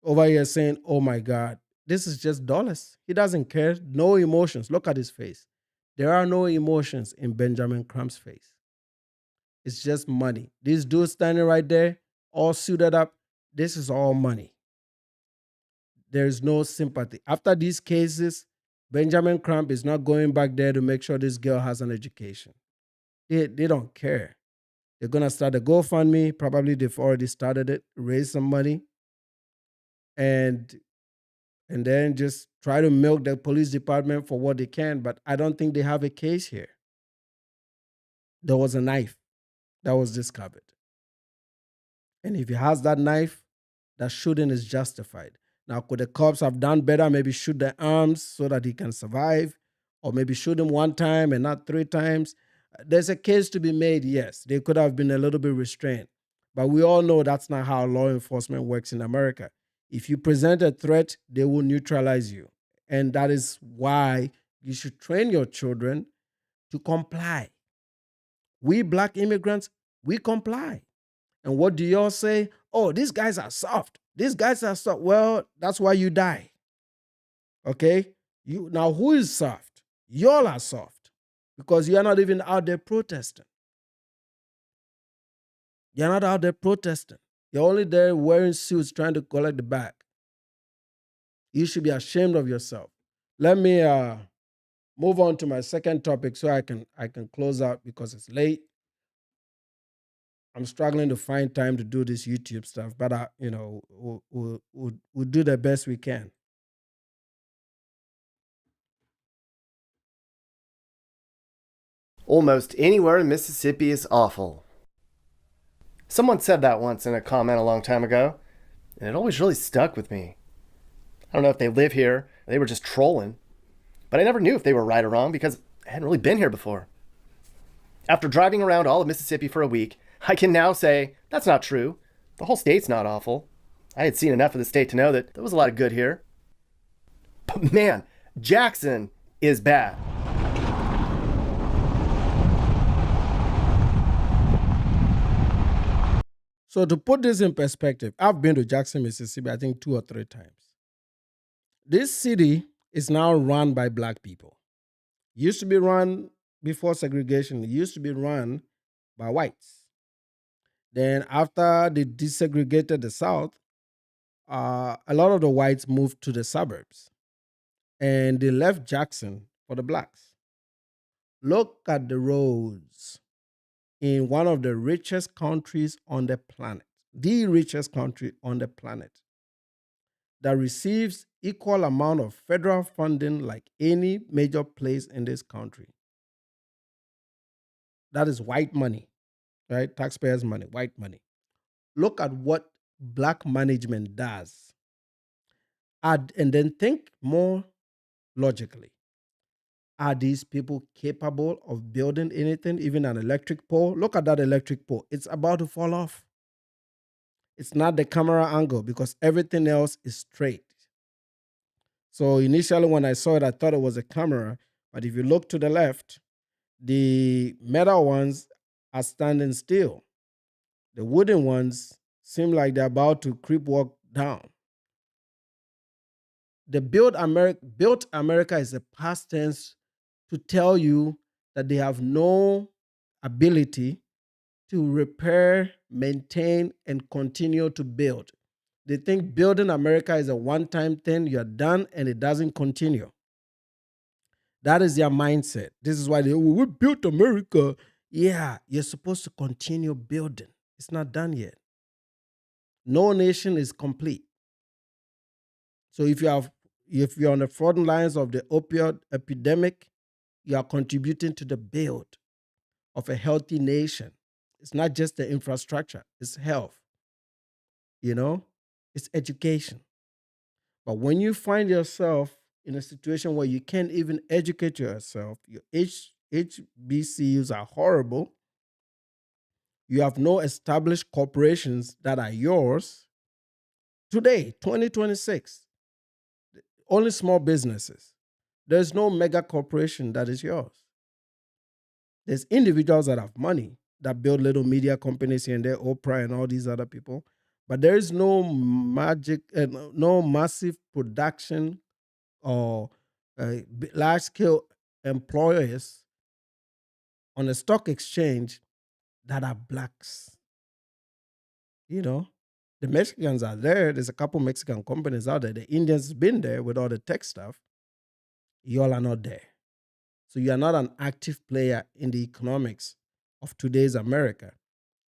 Over here saying, oh my God, this is just dollars. He doesn't care. No emotions. Look at his face. There are no emotions in Benjamin Crumb's face. It's just money. This dude standing right there, all suited up, this is all money. There's no sympathy. After these cases, Benjamin Crumb is not going back there to make sure this girl has an education. They don't care. They're going to start a GoFundMe. Probably they've already started it, raise some money, and then just try to milk the police department for what they can. But I don't think they have a case here. There was a knife that was discovered. And if he has that knife, that shooting is justified. Now, could the cops have done better? Maybe shoot the arms so that he can survive, or maybe shoot him 1 time and not 3 times. There's a case to be made, yes. They could have been a little bit restrained. But we all know that's not how law enforcement works in America. If you present a threat, they will neutralize you. And that is why you should train your children to comply. We Black immigrants, we comply. And what do y'all say? Oh, these guys are soft. These guys are soft. Well, that's why you die. Okay? Now, who is soft? Y'all are soft because you're not even out there protesting. You're not out there protesting. You're only there wearing suits trying to collect the bag. You should be ashamed of yourself. Let me move on to my second topic so I can close out because it's late. I'm struggling to find time to do this YouTube stuff, but we'll do the best we can. Almost anywhere in Mississippi is awful. Someone said that once in a comment a long time ago, and it always really stuck with me. I don't know if they live here or they were just trolling, but I never knew if they were right or wrong because I hadn't really been here before. After driving around all of Mississippi for a week, I can now say that's not true. The whole state's not awful. I had seen enough of the state to know that there was a lot of good here. But man, Jackson is bad. So to put this in perspective, I've been to Jackson, Mississippi, I think 2 or 3 times. This city is now run by black people. Used to be run before segregation. It used to be run by whites. Then after they desegregated the South, a lot of the whites moved to the suburbs and they left Jackson for the blacks. Look at the roads in one of the richest countries on the planet, the richest country on the planet, that receives equal amount of federal funding like any major place in this country. That is white money, right? Taxpayers' money, white money. Look at what black management does. And then think more logically. Are these people capable of building anything, even an electric pole? Look at that electric pole. It's about to fall off. It's not the camera angle because everything else is straight. So initially when I saw it, I thought it was a camera. But if you look to the left, the metal ones are standing still. The wooden ones seem like they're about to creep walk down. The built America is a past tense to tell you that they have no ability to repair, maintain, and continue to build. They think building America is a one-time thing, you're done, and it doesn't continue. That is their mindset. This is why we built America. Yeah, you're supposed to continue building. It's not done yet. No nation is complete. So if you're on the front lines of the opioid epidemic, you are contributing to the build of a healthy nation. It's not just the infrastructure, it's health. It's education. But when you find yourself in a situation where you can't even educate yourself, your HBCUs are horrible, you have no established corporations that are yours, today, 2026, only small businesses. There's no mega corporation that is yours. There's individuals that have money that build little media companies here and there, Oprah and all these other people. But there is no no massive production or large-scale employers on a stock exchange that are blacks. The Mexicans are there. There's a couple Mexican companies out there. The Indians been there with all the tech stuff. Y'all are not there. So you are not an active player in the economics of today's America.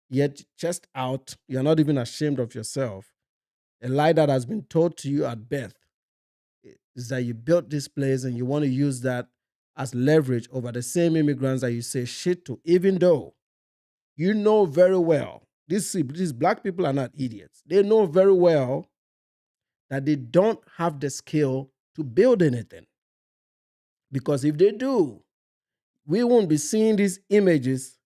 Yet just out, you're not even ashamed of yourself. A lie that has been told to you at birth is that you built this place and you want to use that as leverage over the same immigrants that you say shit to, even though you know very well, these black people are not idiots. They know very well that they don't have the skill to build anything. Because if they do, we won't be seeing these images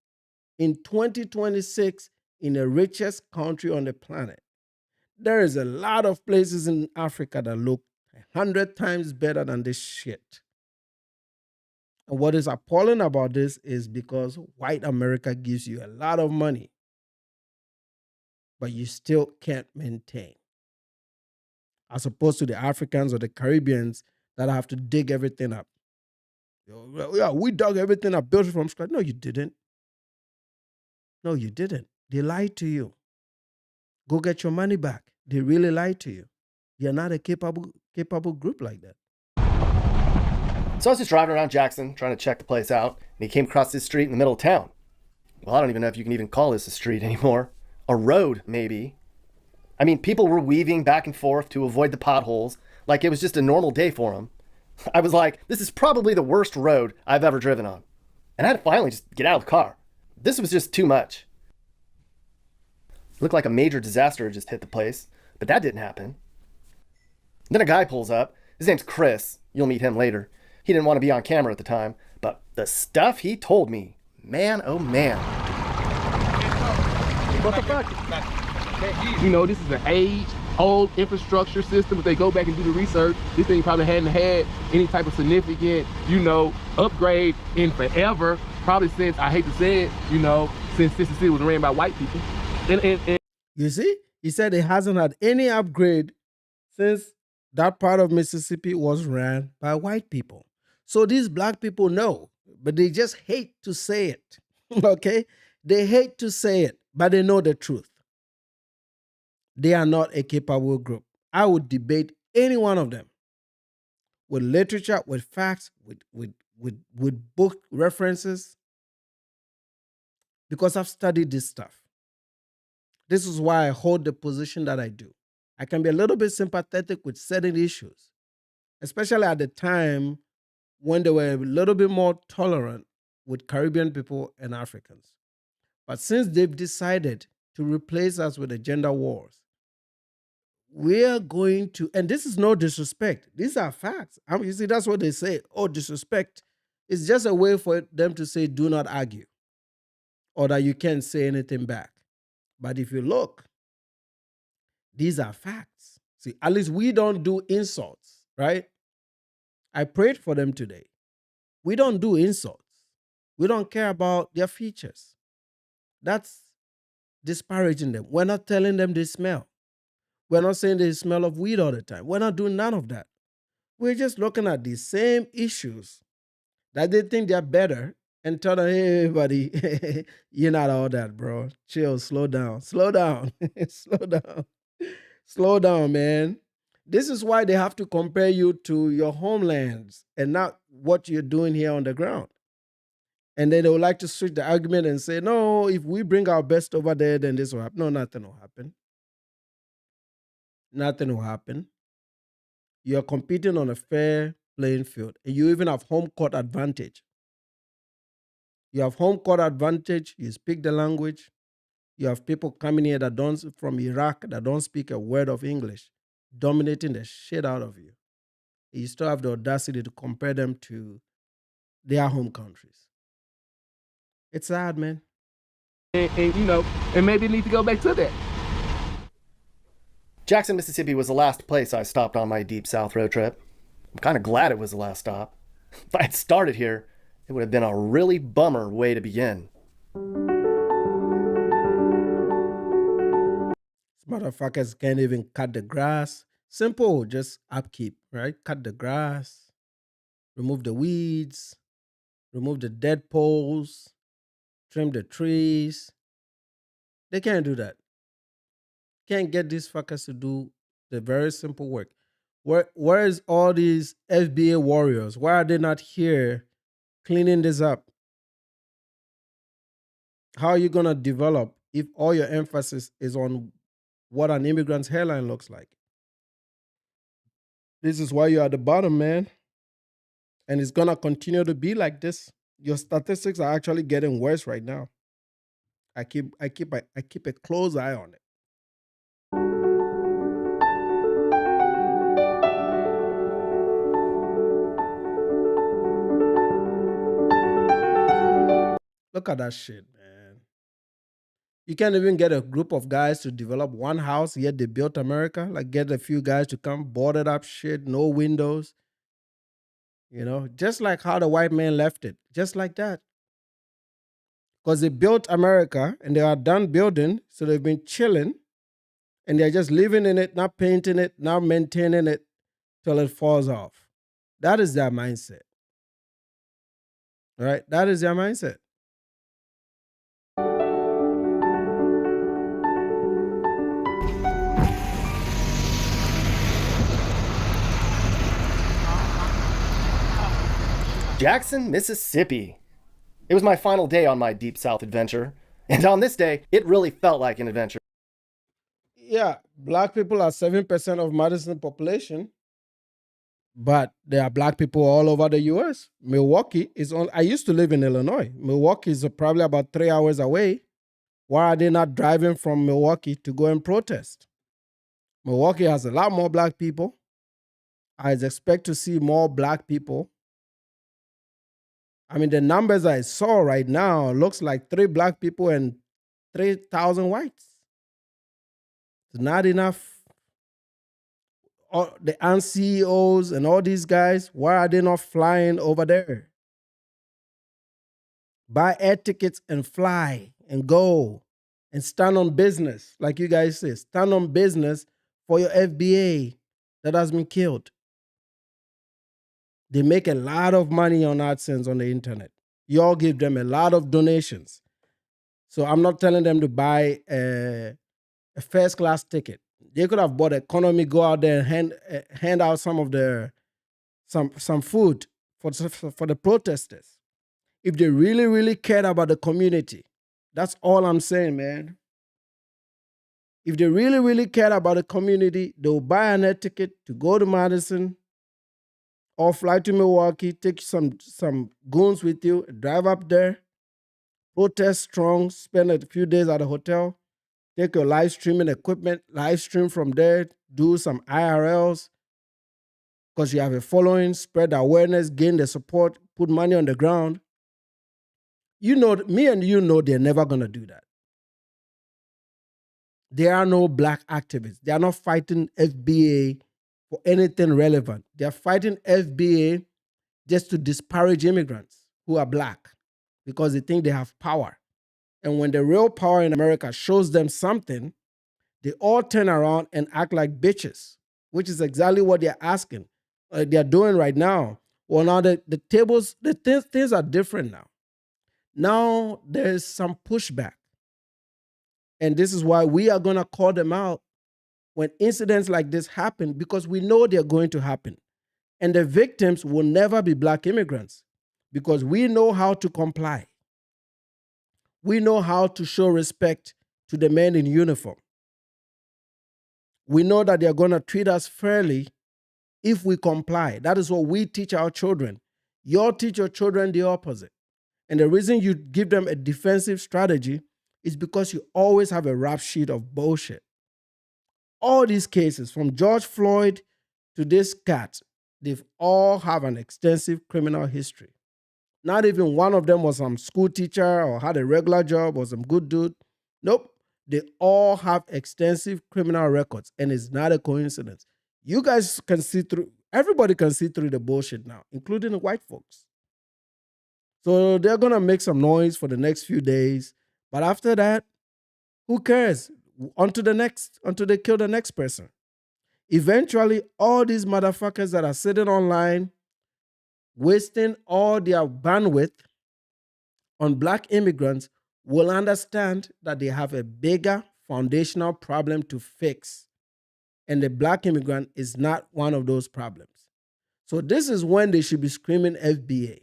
in 2026 in the richest country on the planet. There is a lot of places in Africa that look 100 times better than this shit. And what is appalling about this is because white America gives you a lot of money, but you still can't maintain. As opposed to the Africans or the Caribbeans that have to dig everything up. Yeah, we dug everything up, built it from scratch. No, you didn't. No, you didn't. They lied to you. Go get your money back. They really lied to you. You're not a capable group like that. So I was just driving around Jackson trying to check the place out, and he came across this street in the middle of town. Well, I don't even know if you can even call this a street anymore. A road, maybe. I mean, people were weaving back and forth to avoid the potholes like it was just a normal day for them. I was like, this is probably the worst road I've ever driven on. And I had to finally just get out of the car. This was just too much. It looked like a major disaster had just hit the place, but that didn't happen. Then a guy pulls up. His name's Chris. You'll meet him later. He didn't want to be on camera at the time, but the stuff he told me, man, oh man. What the fuck? You know, this is an old infrastructure system. If they go back and do the research, this thing probably hadn't had any type of significant, upgrade in forever. Probably since, I hate to say it, since Mississippi was ran by white people. And You see, he said it hasn't had any upgrade since that part of Mississippi was ran by white people. So these black people know, but they just hate to say it. Okay? They hate to say it, but they know the truth. They are not a capable group. I would debate any one of them with literature, with facts, with book references, because I've studied this stuff. This is why I hold the position that I do. I can be a little bit sympathetic with certain issues, especially at the time when they were a little bit more tolerant with Caribbean people and Africans. But since they've decided to replace us with the gender wars, we are going to, and this is no disrespect. These are facts. You see, that's what they say. Oh, disrespect is just a way for them to say, do not argue, or that you can't say anything back. But if you look, these are facts. See, at least we don't do insults, right? I prayed for them today. We don't do insults. We don't care about their features. That's disparaging them. We're not telling them they smell. We're not saying they smell of weed all the time. We're not doing none of that. We're just looking at the same issues that they think they're better and tell them, hey, buddy, you're not all that, bro. Chill, slow down, slow down, slow down, slow down, man. This is why they have to compare you to your homelands and not what you're doing here on the ground. And then they would like to switch the argument and say, no, if we bring our best over there, then this will happen. No, nothing will happen. Nothing will happen. You're competing on a fair playing field. And you even have home court advantage. You have home court advantage. You speak the language. You have people coming here that don't, from Iraq, that don't speak a word of English, dominating the shit out of you. You still have the audacity to compare them to their home countries. It's sad, man. and maybe it needs to go back to that. Jackson, Mississippi was the last place I stopped on my Deep South road trip. I'm kind of glad it was the last stop. If I had started here, it would have been a really bummer way to begin. Motherfuckers can't even cut the grass. Simple, just upkeep, right? Cut the grass, remove the weeds, remove the dead poles, trim the trees. They can't do that. Can't get these fuckers to do the very simple work. Where is all these FBA warriors? Why are they not here cleaning this up? How are you going to develop if all your emphasis is on what an immigrant's hairline looks like? This is why you're at the bottom, man. And it's going to continue to be like this. Your statistics are actually getting worse right now. I keep a close eye on it. Look at that shit, man. You can't even get a group of guys to develop one house, yet they built America. Like, get a few guys to come, boarded up shit, no windows. Just like how the white man left it. Just like that. Because they built America and they are done building, so they've been chilling and they're just living in it, not painting it, not maintaining it till it falls off. That is their mindset. All right? That is their mindset. Jackson, Mississippi. It was my final day on my Deep South adventure. And on this day, it really felt like an adventure. Yeah, black people are 7% of Madison population, but there are black people all over the U.S. Milwaukee is on. I used to live in Illinois. Milwaukee is probably about 3 hours away. Why are they not driving from Milwaukee to go and protest? Milwaukee has a lot more black people. I expect to see more black people. I mean, the numbers I saw right now looks like 3 black people and 3,000 whites. It's not enough. All the CEOs and all these guys, why are they not flying over there? Buy air tickets and fly and go and stand on business, like you guys say. Stand on business for your FBA that has been killed. They make a lot of money on AdSense on the internet. You all give them a lot of donations. So I'm not telling them to buy a first class ticket. They could have bought economy, go out there and hand out some of their some food for the protesters. If they really, really cared about the community, that's all I'm saying, man. If they really, really cared about the community, they'll buy an air ticket to go to Madison or fly to Milwaukee, take some goons with you, drive up there, protest strong, spend a few days at a hotel, take your live streaming equipment, live stream from there, do some IRLs, because you have a following, spread the awareness, gain the support, put money on the ground. You know, me and you know they're never going to do that. There are no black activists. They are not fighting FBA for anything relevant. They are fighting FBA just to disparage immigrants who are black because they think they have power. And when the real power in America shows them something, they all turn around and act like bitches, which is exactly what they're asking. They're doing right now. Well, now the tables, things are different now. Now there's some pushback. And this is why we are going to call them out when incidents like this happen, because we know they're going to happen. And the victims will never be black immigrants because we know how to comply. We know how to show respect to the men in uniform. We know that they're going to treat us fairly if we comply. That is what we teach our children. You teach your children the opposite. And the reason you give them a defensive strategy is because you always have a rap sheet of bullshit. All these cases, from George Floyd to this cat, they've all have an extensive criminal history. Not even one of them was some school teacher or had a regular job or some good dude. Nope. They all have extensive criminal records, and it's not a coincidence. You guys can see through, everybody can see through the bullshit now, including the white folks. So they're going to make some noise for the next few days. But after that, who cares? Until they kill the next person. Eventually, all these motherfuckers that are sitting online, wasting all their bandwidth on black immigrants, will understand that they have a bigger foundational problem to fix. And the black immigrant is not one of those problems. So this is when they should be screaming FBA.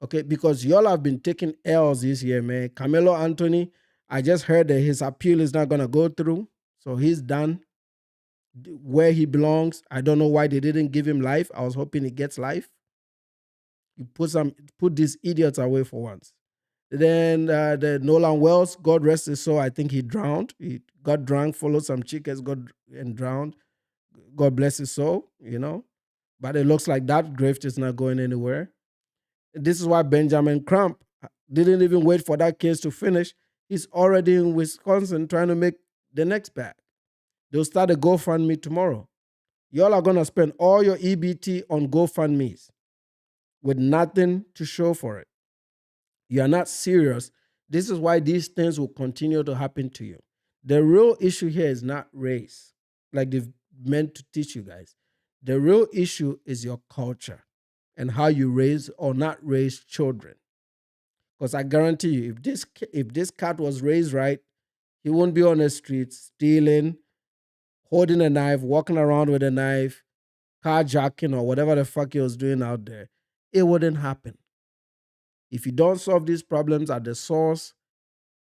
Okay, because y'all have been taking L's this year, man. Carmelo Anthony, I just heard that his appeal is not going to go through. So he's done where he belongs. I don't know why they didn't give him life. I was hoping he gets life. You put these idiots away for once. Then the Nolan Wells, God rest his soul, I think he drowned. He got drunk, followed some chickens, got and drowned. God bless his soul, you know. But it looks like that grift is not going anywhere. This is why Benjamin Crump didn't even wait for that case to finish. He's already in Wisconsin trying to make the next bag. They'll start a GoFundMe tomorrow. Y'all are going to spend all your EBT on GoFundMes with nothing to show for it. You are not serious. This is why these things will continue to happen to you. The real issue here is not race, like they've meant to teach you guys. The real issue is your culture and how you raise or not raise children. Because I guarantee you, if this cat was raised right, he won't be on the streets stealing, holding a knife, walking around with a knife, carjacking, or whatever the fuck he was doing out there. It wouldn't happen. If you don't solve these problems at the source,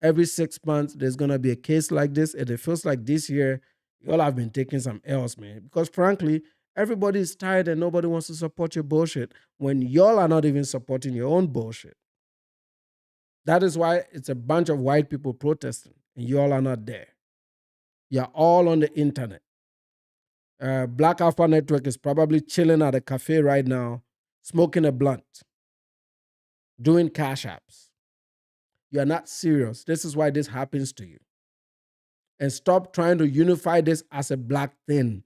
every 6 months, there's going to be a case like this. And it feels like this year, y'all have been taking some L's, man. Because frankly, everybody is tired and nobody wants to support your bullshit when y'all are not even supporting your own bullshit. That is why it's a bunch of white people protesting and y'all are not there. You're all on the internet. Black Alpha Network is probably chilling at a cafe right now, smoking a blunt, doing cash apps. You are not serious. This is why this happens to you. And stop trying to unify this as a black thing,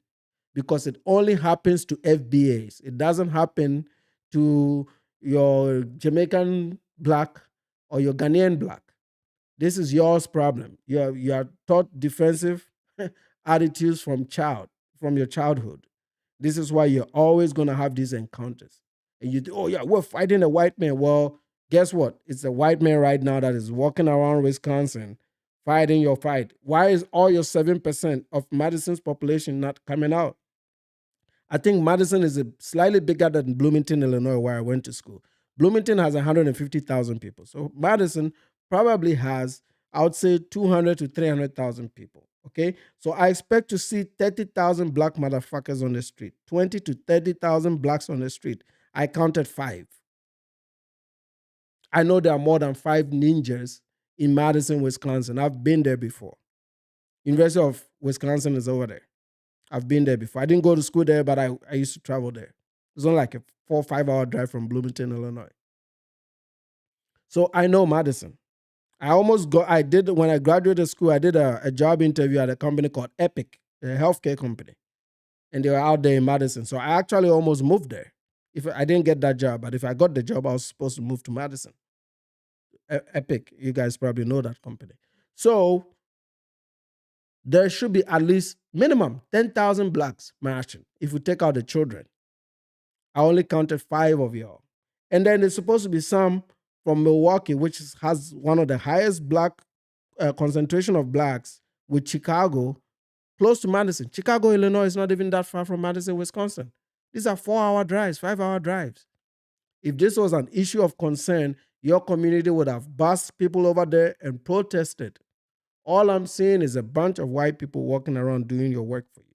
because it only happens to FBAs. It doesn't happen to your Jamaican black or your Ghanaian black. This is yours problem. You are taught defensive attitudes from your childhood. This is why you're always going to have these encounters. And you think, oh yeah, we're fighting a white man. Well, guess what? It's a white man right now that is walking around Wisconsin fighting your fight. Why is all your 7% of Madison's population not coming out? I think Madison is slightly bigger than Bloomington, Illinois, where I went to school. Bloomington has 150,000 people. So Madison probably has, I would say, 200 to 300,000 people. Okay. So I expect to see 30,000 black motherfuckers on the street, 20 to 30,000 blacks on the street. I counted 5. I know there are more than 5 ninjas in Madison, Wisconsin. I've been there before. University of Wisconsin is over there. I've been there before. I didn't go to school there, but I used to travel there. It was only like a 4 or 5 hour drive from Bloomington, Illinois. So I know Madison. When I graduated school, I did a job interview at a company called Epic, a healthcare company. And they were out there in Madison. So I actually almost moved there. If I didn't get that job, but if I got the job, I was supposed to move to Madison. Epic, you guys probably know that company. So there should be at least minimum 10,000 blacks marching if we take out the children. I only counted 5 of y'all. And then there's supposed to be some from Milwaukee, which has one of the highest black concentration of blacks, with Chicago close to Madison. Chicago, Illinois is not even that far from Madison, Wisconsin. These are 4-hour drives, 5-hour drives. If this was an issue of concern, your community would have bussed people over there and protested. All I'm seeing is a bunch of white people walking around doing your work for you.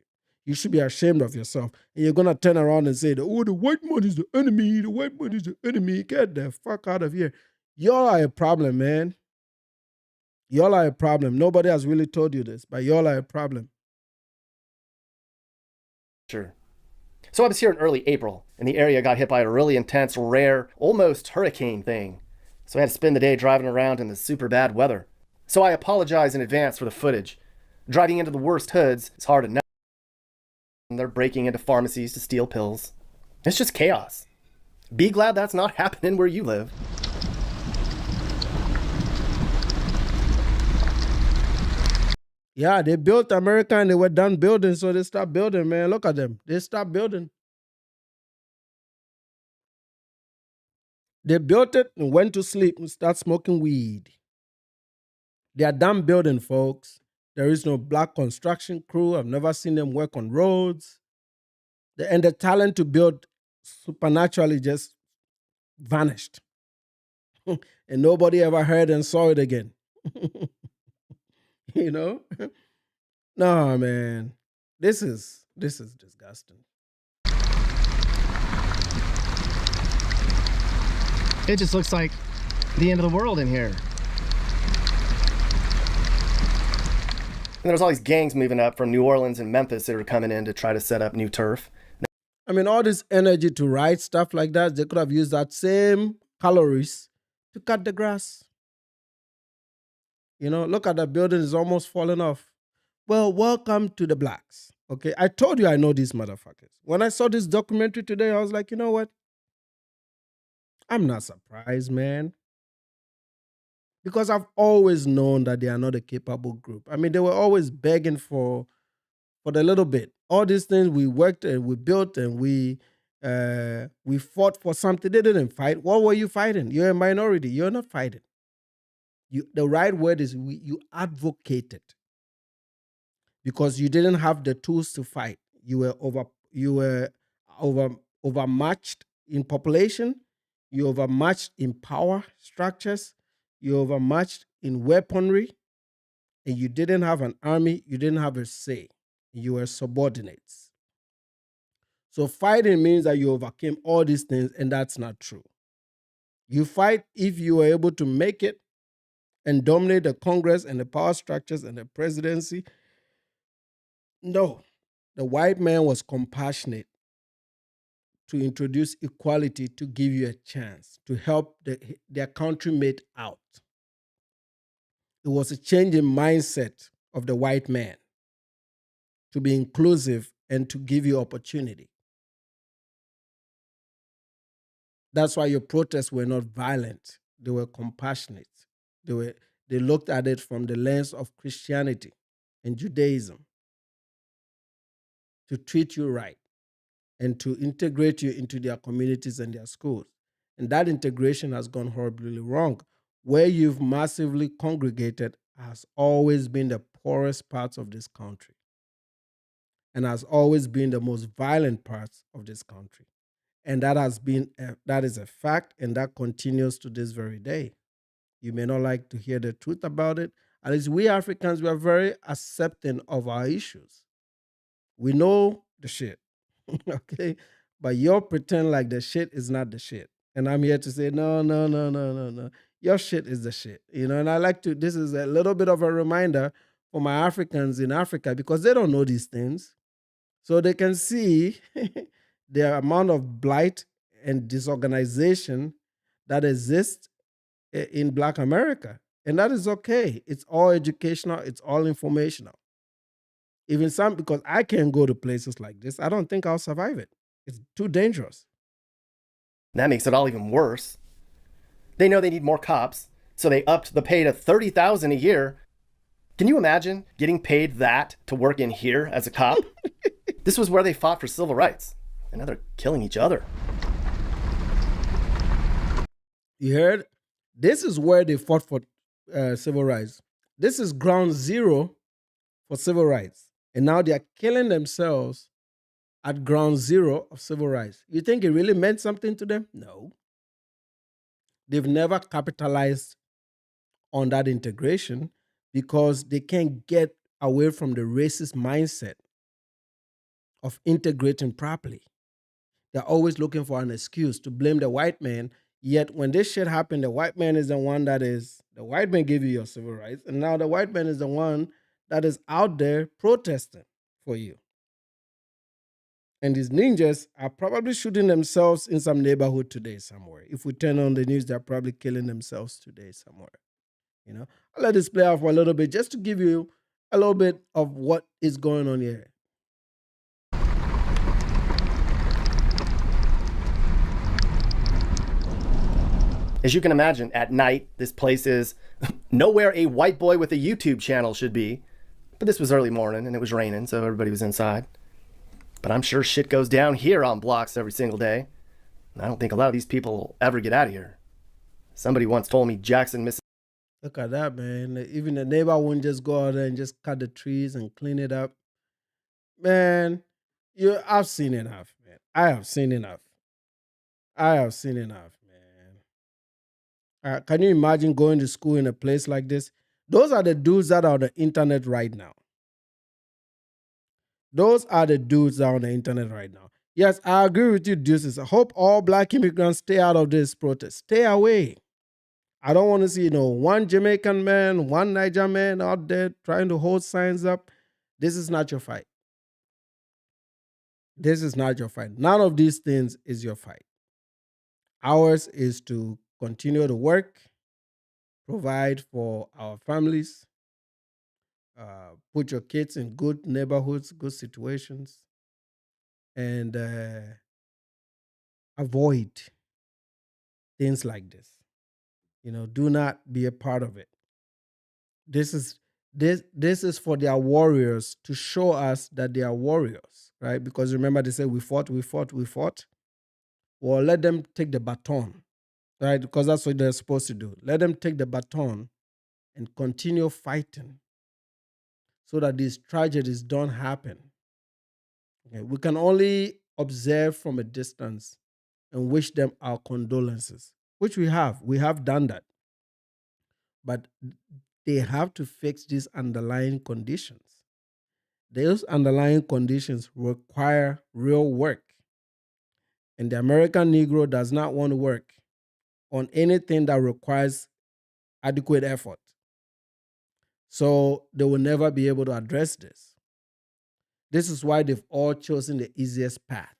You should be ashamed of yourself. And you're going to turn around and say, oh, the white man is the enemy. The white man is the enemy. Get the fuck out of here. Y'all are a problem, man. Y'all are a problem. Nobody has really told you this, but y'all are a problem. Sure. So I was here in early April, and the area got hit by a really intense, rare, almost hurricane thing. So I had to spend the day driving around in the super bad weather. So I apologize in advance for the footage. Driving into the worst hoods is hard enough. And they're breaking into pharmacies to steal pills. It's just chaos. Be glad that's not happening where you live. Yeah, they built America and they were done building, so they stopped building, man. Look at them. They stopped building. They built it and went to sleep and started smoking weed. They are done building, folks. There is no black construction crew. I've never seen them work on roads. And the talent to build supernaturally just vanished. And nobody ever heard and saw it again. You know? No, man. This is disgusting. It just looks like the end of the world in here. And there's all these gangs moving up from New Orleans and Memphis that are coming in to try to set up new turf. I mean, all this energy to write stuff like that, they could have used that same calories to cut the grass. You know, look at that building, is almost falling off. Well, welcome to the blacks. Okay, I told you I know these motherfuckers. When I saw this documentary today, I was like, you know what? I'm not surprised, man. Because I've always known that they are not a capable group. I mean, they were always begging for the little bit. All these things we worked and we built and we fought for something. They didn't fight. What were you fighting? You're a minority. You're not fighting. The right word is you advocated, because you didn't have the tools to fight. You were overmatched in population. You overmatched in power structures. You overmatched in weaponry. And you didn't have an army. You didn't have a say. You were subordinates. So fighting means that you overcame all these things, and that's not true. You fight if you were able to make it and dominate the Congress and the power structures and the presidency. No. The white man was compassionate to introduce equality, to give you a chance, to help their countrymate out. It was a change in mindset of the white man to be inclusive and to give you opportunity. That's why your protests were not violent. They were compassionate. They looked at it from the lens of Christianity and Judaism to treat you right and to integrate you into their communities and their schools. And that integration has gone horribly wrong. Where you've massively congregated has always been the poorest parts of this country and has always been the most violent parts of this country. And that is a fact, and that continues to this very day. You may not like to hear the truth about it. At least we Africans, we are very accepting of our issues. We know the shit, okay? But you're pretend like the shit is not the shit. And I'm here to say, no, no, no, no, no, no. Your shit is the shit, And I like to, this is a little bit of a reminder for my Africans in Africa because they don't know these things. So they can see the amount of blight and disorganization that exists in Black America. And that is okay. It's all educational, it's all informational. Even some, because I can't go to places like this, I don't think I'll survive it. It's too dangerous. That makes it all even worse. They know they need more cops, so they upped the pay to $30,000 a year. Can you imagine getting paid that to work in here as a cop? This was where they fought for civil rights, and now they're killing each other. You heard? This is where they fought for civil rights. This is ground zero for civil rights. And now they are killing themselves at ground zero of civil rights. You think it really meant something to them? No. They've never capitalized on that integration because they can't get away from the racist mindset of integrating properly. They're always looking for an excuse to blame the white man. Yet when this shit happened, the white man is the one the white man gave you your civil rights. And now the white man is the one that is out there protesting for you. And these ninjas are probably shooting themselves in some neighborhood today somewhere. If we turn on the news, they're probably killing themselves today somewhere. I'll let this play out for a little bit just to give you a little bit of what is going on here. As you can imagine, at night, this place is nowhere a white boy with a YouTube channel should be. But this was early morning and it was raining, so everybody was inside. But I'm sure shit goes down here on blocks every single day. And I don't think a lot of these people will ever get out of here. Somebody once told me Jackson, Mississippi. Look at that, man. Even the neighbor won't just go out there and just cut the trees and clean it up. Man, I've seen enough, man. I have seen enough. I have seen enough, man. Can you imagine going to school in a place like this? Those are the dudes that are on the internet right now. Those are the dudes that are on the internet right now. Yes, I agree with you, deuces. I hope all Black immigrants stay out of this protest. Stay away. I don't want to see, one Jamaican man, one Niger man out there trying to hold signs up. This is not your fight. This is not your fight. None of these things is your fight. Ours is to continue to work, provide for our families, put your kids in good neighborhoods, good situations, and avoid things like this. Do not be a part of it. This is for their warriors to show us that they are warriors, right? Because remember, they say we fought. Well, let them take the baton, right? Because that's what they're supposed to do. Let them take the baton and continue fighting so that these tragedies don't happen. Okay? We can only observe from a distance and wish them our condolences, which we have. We have done that. But they have to fix these underlying conditions. Those underlying conditions require real work. And the American Negro does not want to work on anything that requires adequate effort. So they will never be able to address this. This is why they've all chosen the easiest path.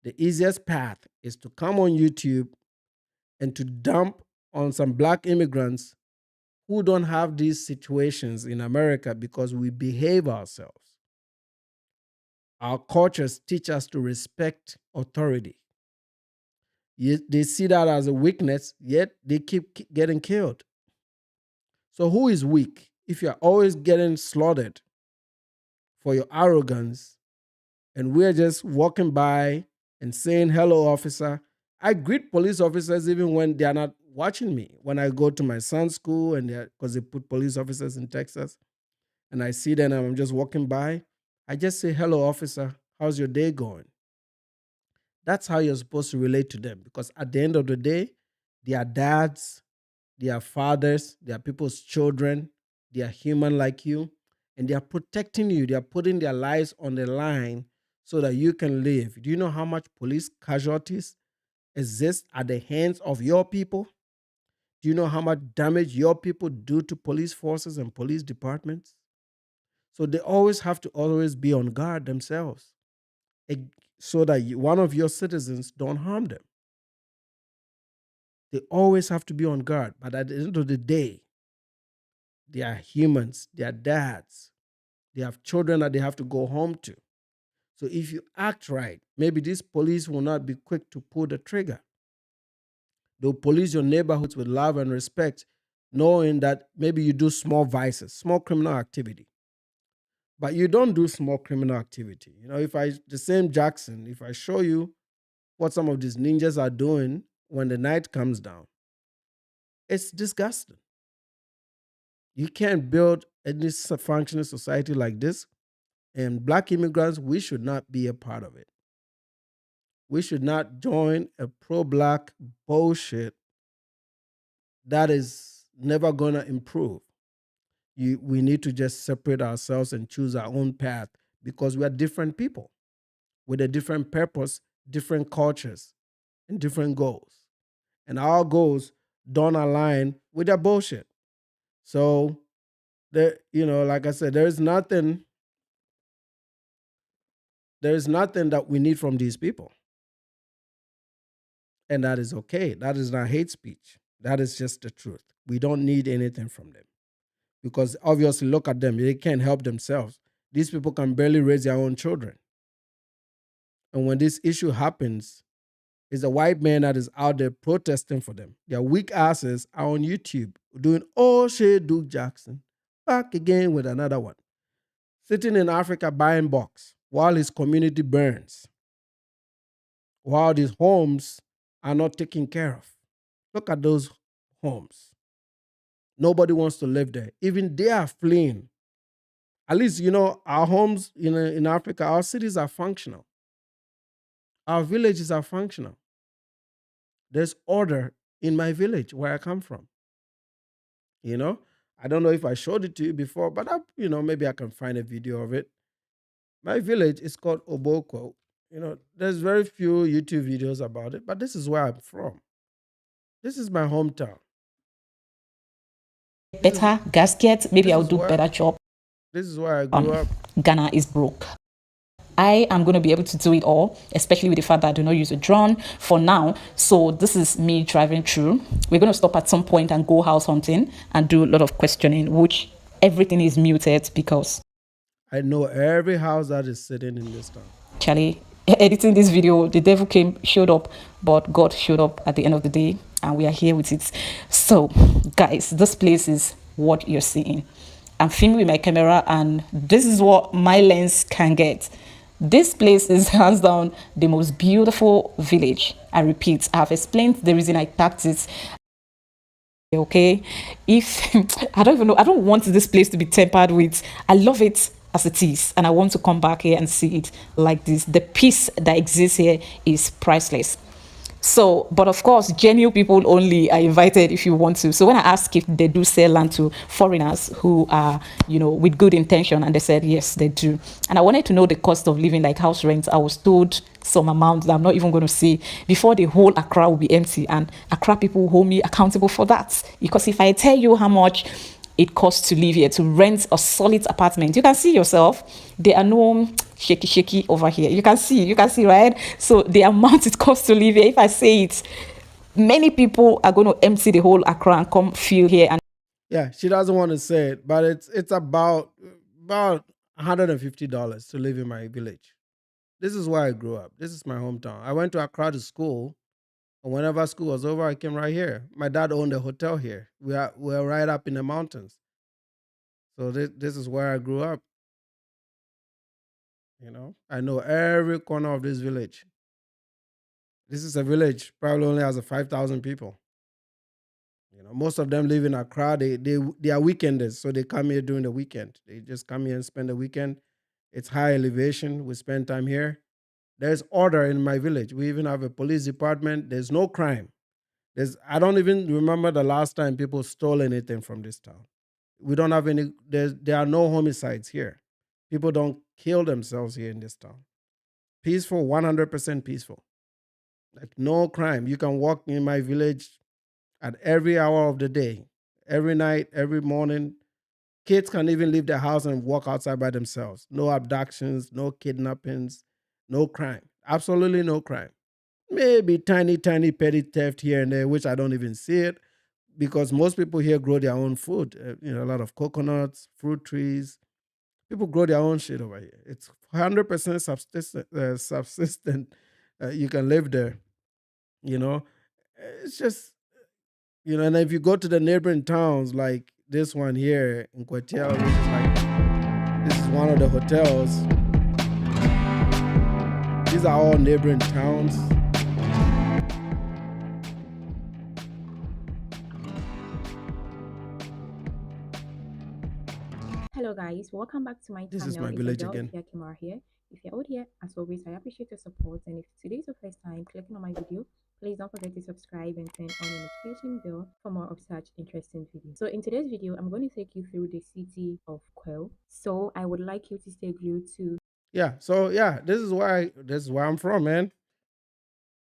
The easiest path is to come on YouTube and to dump on some black immigrants who don't have these situations in America because we behave ourselves. Our cultures teach us to respect authority. They see that as a weakness, yet they keep getting killed. So who is weak? If you're always getting slaughtered for your arrogance, and we're just walking by and saying, hello, officer. I greet police officers even when they're not watching me. When I go to my son's school, and because they put police officers in Texas, and I see them and I'm just walking by, I just say, hello, officer. How's your day going? That's how you're supposed to relate to them, because at the end of the day, they are dads, they are fathers, they are people's children, they are human like you, and they are protecting you. They are putting their lives on the line so that you can live. Do you know how much police casualties exist at the hands of your people? Do you know how much damage your people do to police forces and police departments? So they always have to always be on guard themselves, so that one of your citizens don't harm them. They always have to be on guard. But at the end of the day, they are humans, they are dads, they have children that they have to go home to. So if you act right, maybe these police will not be quick to pull the trigger. They'll police your neighborhoods with love and respect, knowing that maybe you do small vices, small criminal activity. But you don't do small criminal activity. The same Jackson, if I show you what some of these ninjas are doing when the night comes down, it's disgusting. You can't build any functioning society like this. And black immigrants, we should not be a part of it. We should not join a pro-black bullshit that is never going to improve. We need to just separate ourselves and choose our own path, because we are different people with a different purpose, different cultures, and different goals. And our goals don't align with their bullshit. So, like I said, there is nothing that we need from these people. And that is okay. That is not hate speech. That is just the truth. We don't need anything from them. Because obviously, look at them. They can't help themselves. These people can barely raise their own children. And when this issue happens, it's a white man that is out there protesting for them. Their weak asses are on YouTube doing, oh shit, Duke Jackson. Back again with another one. Sitting in Africa buying box while his community burns. While these homes are not taken care of. Look at those homes. Nobody wants to live there. Even they are fleeing. At least, our homes in Africa, our cities are functional. Our villages are functional. There's order in my village where I come from. I don't know if I showed it to you before, but maybe I can find a video of it. My village is called Oboko. There's very few YouTube videos about it, but this is where I'm from. This is my hometown. Better gasket, maybe I'll do better job. This is where I grew up. Ghana is broke. I am going to be able to do it all, especially with the fact that I do not use a drone for now. So this is me driving through. We're going to stop at some point and go house hunting and do a lot of questioning, which everything is muted because I know every house that is sitting in this town. Charlie, editing this video, the devil showed up, but God showed up at the end of the day, and we are here with it. So guys, this place is what you're seeing. I'm filming with my camera, and this is what my lens can get. This place is hands down the most beautiful village. I repeat, I have explained the reason I tagged it. Okay, if I don't even know, I don't want this place to be tempered with. I love it as it is, and I want to come back here and see it like this. The peace that exists here is priceless. So, but of course, genuine people only are invited if you want to. So when I asked if they do sell land to foreigners who are, with good intention, and they said, yes, they do. And I wanted to know the cost of living, like house rent. I was told some amount that I'm not even going to say before the whole Accra will be empty. And Accra people will hold me accountable for that. Because if I tell you how much it costs to live here, to rent a solid apartment. You can see yourself, there are no shaky over here. You can see, right? So the amount it costs to live here, if I say it, many people are going to empty the whole Accra and come feel here. And yeah, she doesn't want to say it, but it's about $150 to live in my village. This is where I grew up. This is my hometown. I went to Accra to school, and whenever school was over, I came right here. My dad owned a hotel here. We're right up in the mountains. So this is where I grew up. You know, I know every corner of this village. This is a village probably only has 5,000 people. You know, most of them live in Accra. They are weekenders, so they come here during the weekend. They just come here and spend the weekend. It's high elevation. We spend time here. There's order in my village. We even have a police department. There's no crime. I don't even remember the last time people stole anything from this town. We don't have any. There are no homicides here. People don't kill themselves here in this town. Peaceful, 100% peaceful. Like no crime. You can walk in my village at every hour of the day, every night, every morning. Kids can even leave their house and walk outside by themselves. No abductions, no kidnappings, no crime. Absolutely no crime. Maybe tiny petty theft here and there, which I don't even see it because most people here grow their own food. A lot of coconuts, fruit trees. People grow their own shit over here. It's 100% subsistent. You can live there. You know, it's just and if you go to the neighboring towns like this one here in Kwatel, which is this is one of the hotels. These are all neighboring towns. Hello guys, welcome back to my This channel. is my It's village Adele again. Kimara here. If you're old here, as always, I appreciate your support. And if today's your first time clicking on my video, please don't forget to subscribe and turn on the notification bell for more of such interesting videos. So in today's video, I'm going to take you through the city of Quell. So I would like you to stay glued to. Yeah. So yeah, this is where I'm from, man.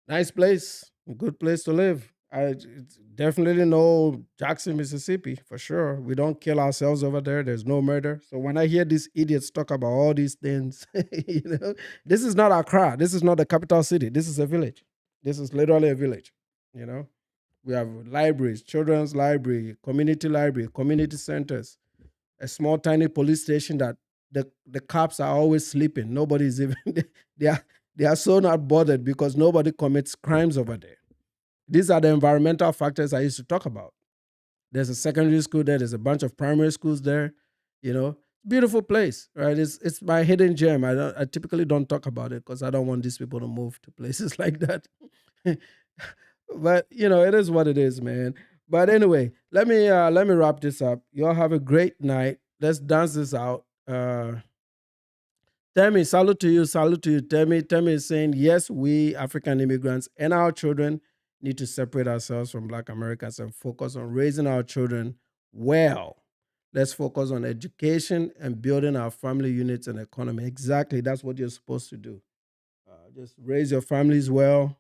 Nice place, a good place to live. It's definitely no Jackson, Mississippi, for sure. We don't kill ourselves over there. There's no murder. So when I hear these idiots talk about all these things, this is not Accra. This is not the capital city. This is a village. This is literally a village. We have libraries, children's library, community centers, a small tiny police station that the cops are always sleeping. Nobody's even they are they are so not bothered because nobody commits crimes over there. These are the environmental factors I used to talk about. There's a secondary school there. There's a bunch of primary schools there. Beautiful place, right? It's my hidden gem. I typically don't talk about it because I don't want these people to move to places like that. But it is what it is, man. But anyway, let me wrap this up. Y'all have a great night. Let's dance this out. Temi, salute to you, Temi is saying, yes, we African immigrants and our children need to separate ourselves from Black Americans and focus on raising our children well. Let's focus on education and building our family units and economy. Exactly, that's what you're supposed to do. Just raise your families well.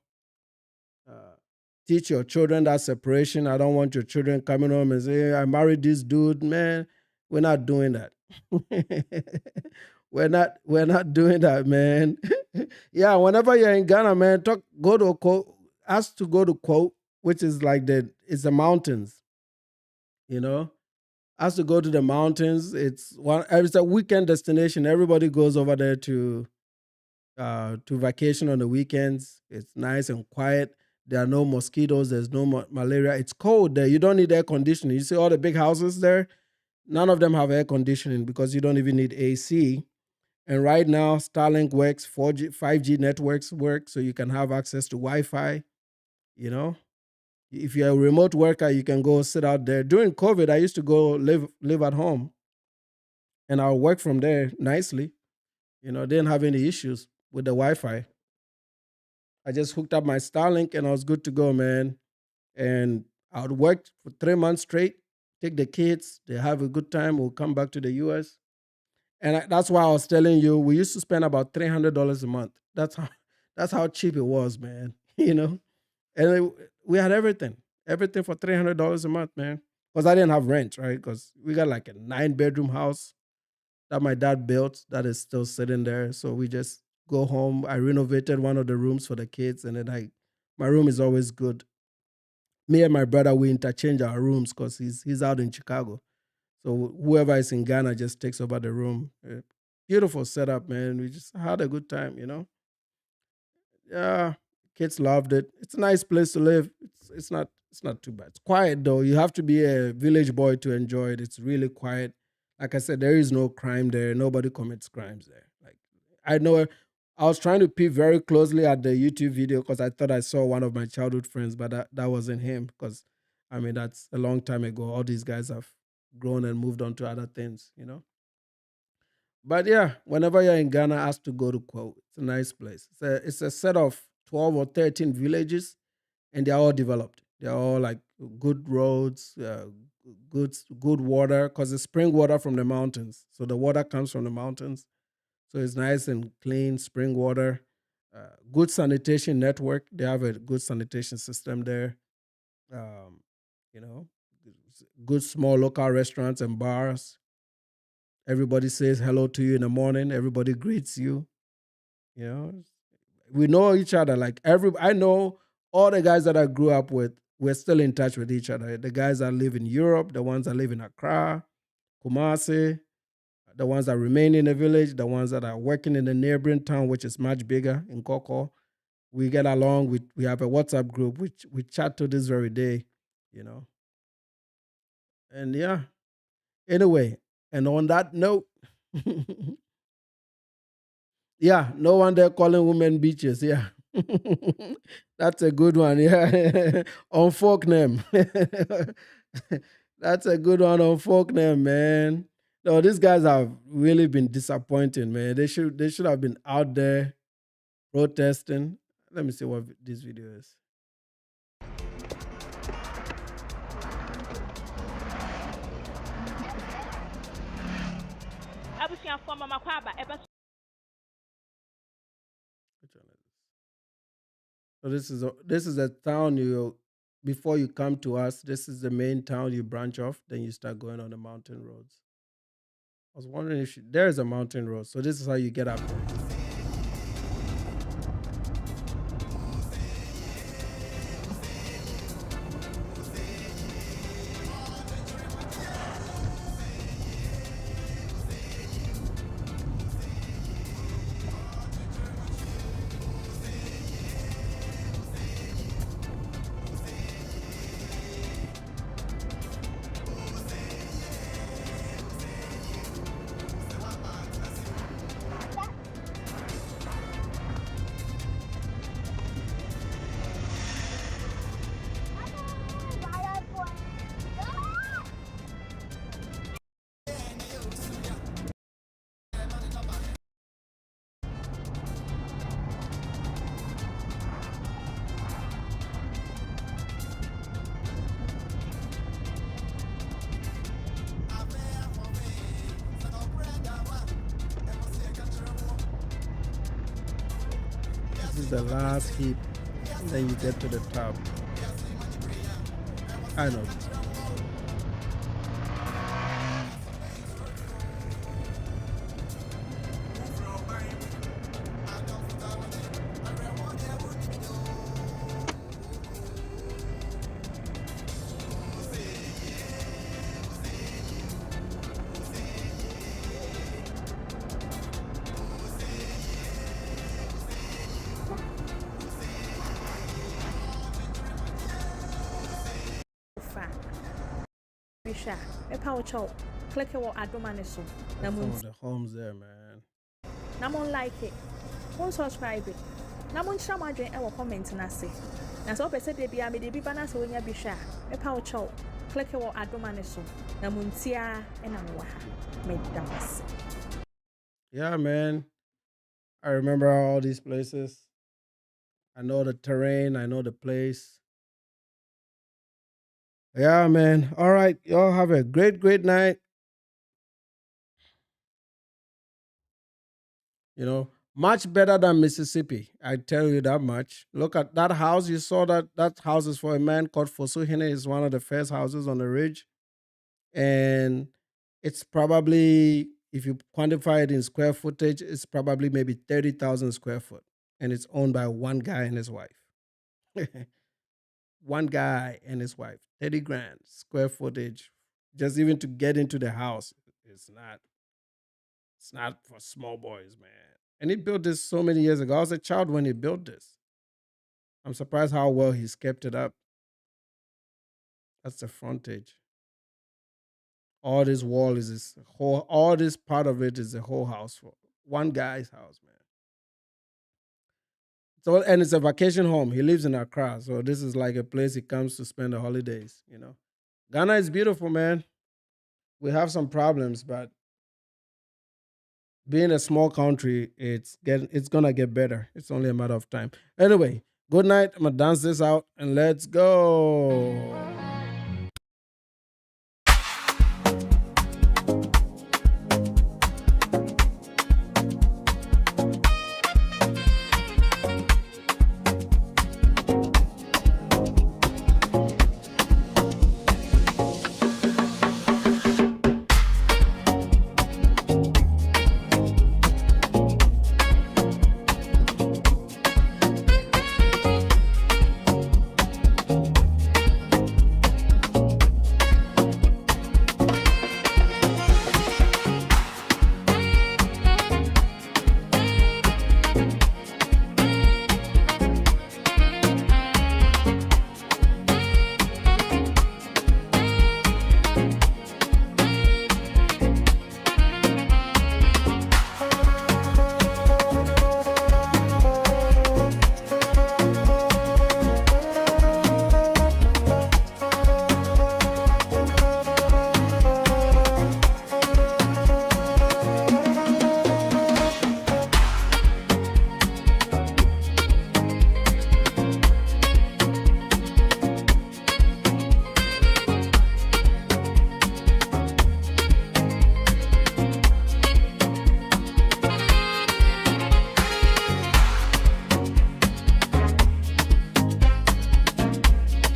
Teach your children that separation. I don't want your children coming home and say, "Hey, I married this dude." Man, we're not doing that. We're not doing that, man. Yeah, whenever you're in Ghana, man, go to quote, ask to go to quote, which is it's the mountains, Ask to go to the mountains. It's a weekend destination. Everybody goes over there to vacation on the weekends. It's nice and quiet. There are no mosquitoes. There's no malaria. It's cold there. You don't need air conditioning. You see all the big houses there? None of them have air conditioning because you don't even need AC. And right now, Starlink works, 4G, 5G networks work, so you can have access to Wi-Fi. If you're a remote worker, you can go sit out there. During COVID, I used to go live at home, and I'll work from there nicely. Didn't have any issues with the Wi-Fi. I just hooked up my Starlink, and I was good to go, man. And I would work for 3 months straight, take the kids, they have a good time, we'll come back to the US. And that's why I was telling you, we used to spend about $300 a month. That's how cheap it was, man. And we had everything for $300 a month, man. because I didn't have rent, right? Because we got like a 9-bedroom house that my dad built that is still sitting there. So we just go home. I renovated one of the rooms for the kids, and then my room is always good. Me and my brother, we interchange our rooms because he's out in Chicago. So whoever is in Ghana just takes over the room. Beautiful setup, man. We just had a good time, you know. Yeah, kids loved it. It's a nice place to live. It's not too bad. It's quiet though. You have to be a village boy to enjoy it. It's really quiet. Like I said, there is no crime there. Nobody commits crimes there. Like I know I was trying to peep very closely at the YouTube video because I thought I saw one of my childhood friends, but that wasn't him because I mean that's a long time ago. All these guys have grown and moved on to other things, you know. But yeah, whenever you're in Ghana, ask to go to Quo. It's a nice place. It's a set of 12 or 13 villages, and they're all developed. They're all like good roads, good water, because it's spring water from the mountains. So the water comes from the mountains. So it's nice and clean spring water. Good sanitation network. They have a good sanitation system there. Um, you know, good small local restaurants and bars. Everybody says hello to you in the morning. Everybody greets you. You know, we know each other. Like I know all the guys that I grew up with. We're still in touch with each other. The guys that live in Europe, the ones that live in Accra, Kumasi, the ones that remain in the village, the ones that are working in the neighboring town, which is much bigger in Koko. We get along. We have a WhatsApp group, which we chat to this very day. You know, and yeah. Anyway, and on that note. Yeah, no one there calling women beaches. Yeah. That's a good one. Yeah. On folk name. That's a good one on folk name, man. No, these guys have really been disappointing, man. They should have been out there protesting. Let me see what this video is. Which one is this? So this is a town before you come to us, this is the main town you branch off, then you start going on the mountain roads. I was wondering if there is a mountain road, so this is how you get up there. This is the last heap, and then you get to the top. I know. Click what Adomane so. Some of the homes there, man. Namon like it. Won't subscribe it. Namon shama join our comment na say. Na so pese de bia me de bi bana so nya bi hwa. E pa wo chow. Click what Adomane so. Namun tia e na mo ha. Me dance. Yeah, man. I remember all these places. I know the terrain. I know the place. Yeah, man. All right. Y'all have a great, great night. You know, much better than Mississippi. I tell you that much. Look at that house. You saw that house is for a man called Fosuhene. It's one of the first houses on the ridge. And it's probably, if you quantify it in square footage, it's probably maybe 30,000 square foot. And it's owned by one guy and his wife. One guy and his wife, 30 grand square footage. Just even to get into the house, it's not for small boys, man. And he built this so many years ago. I was a child when he built this. I'm surprised how well he's kept it up. That's the frontage. All this wall is this whole, all this part of it is the whole house for one guy's house, man. So, and it's a vacation home. He lives in Accra, so this is like a place he comes to spend the holidays. Ghana is beautiful, man. We have some problems, but being a small country, it's gonna get better. It's only a matter of time. Anyway, good night. I'm gonna dance this out and let's go.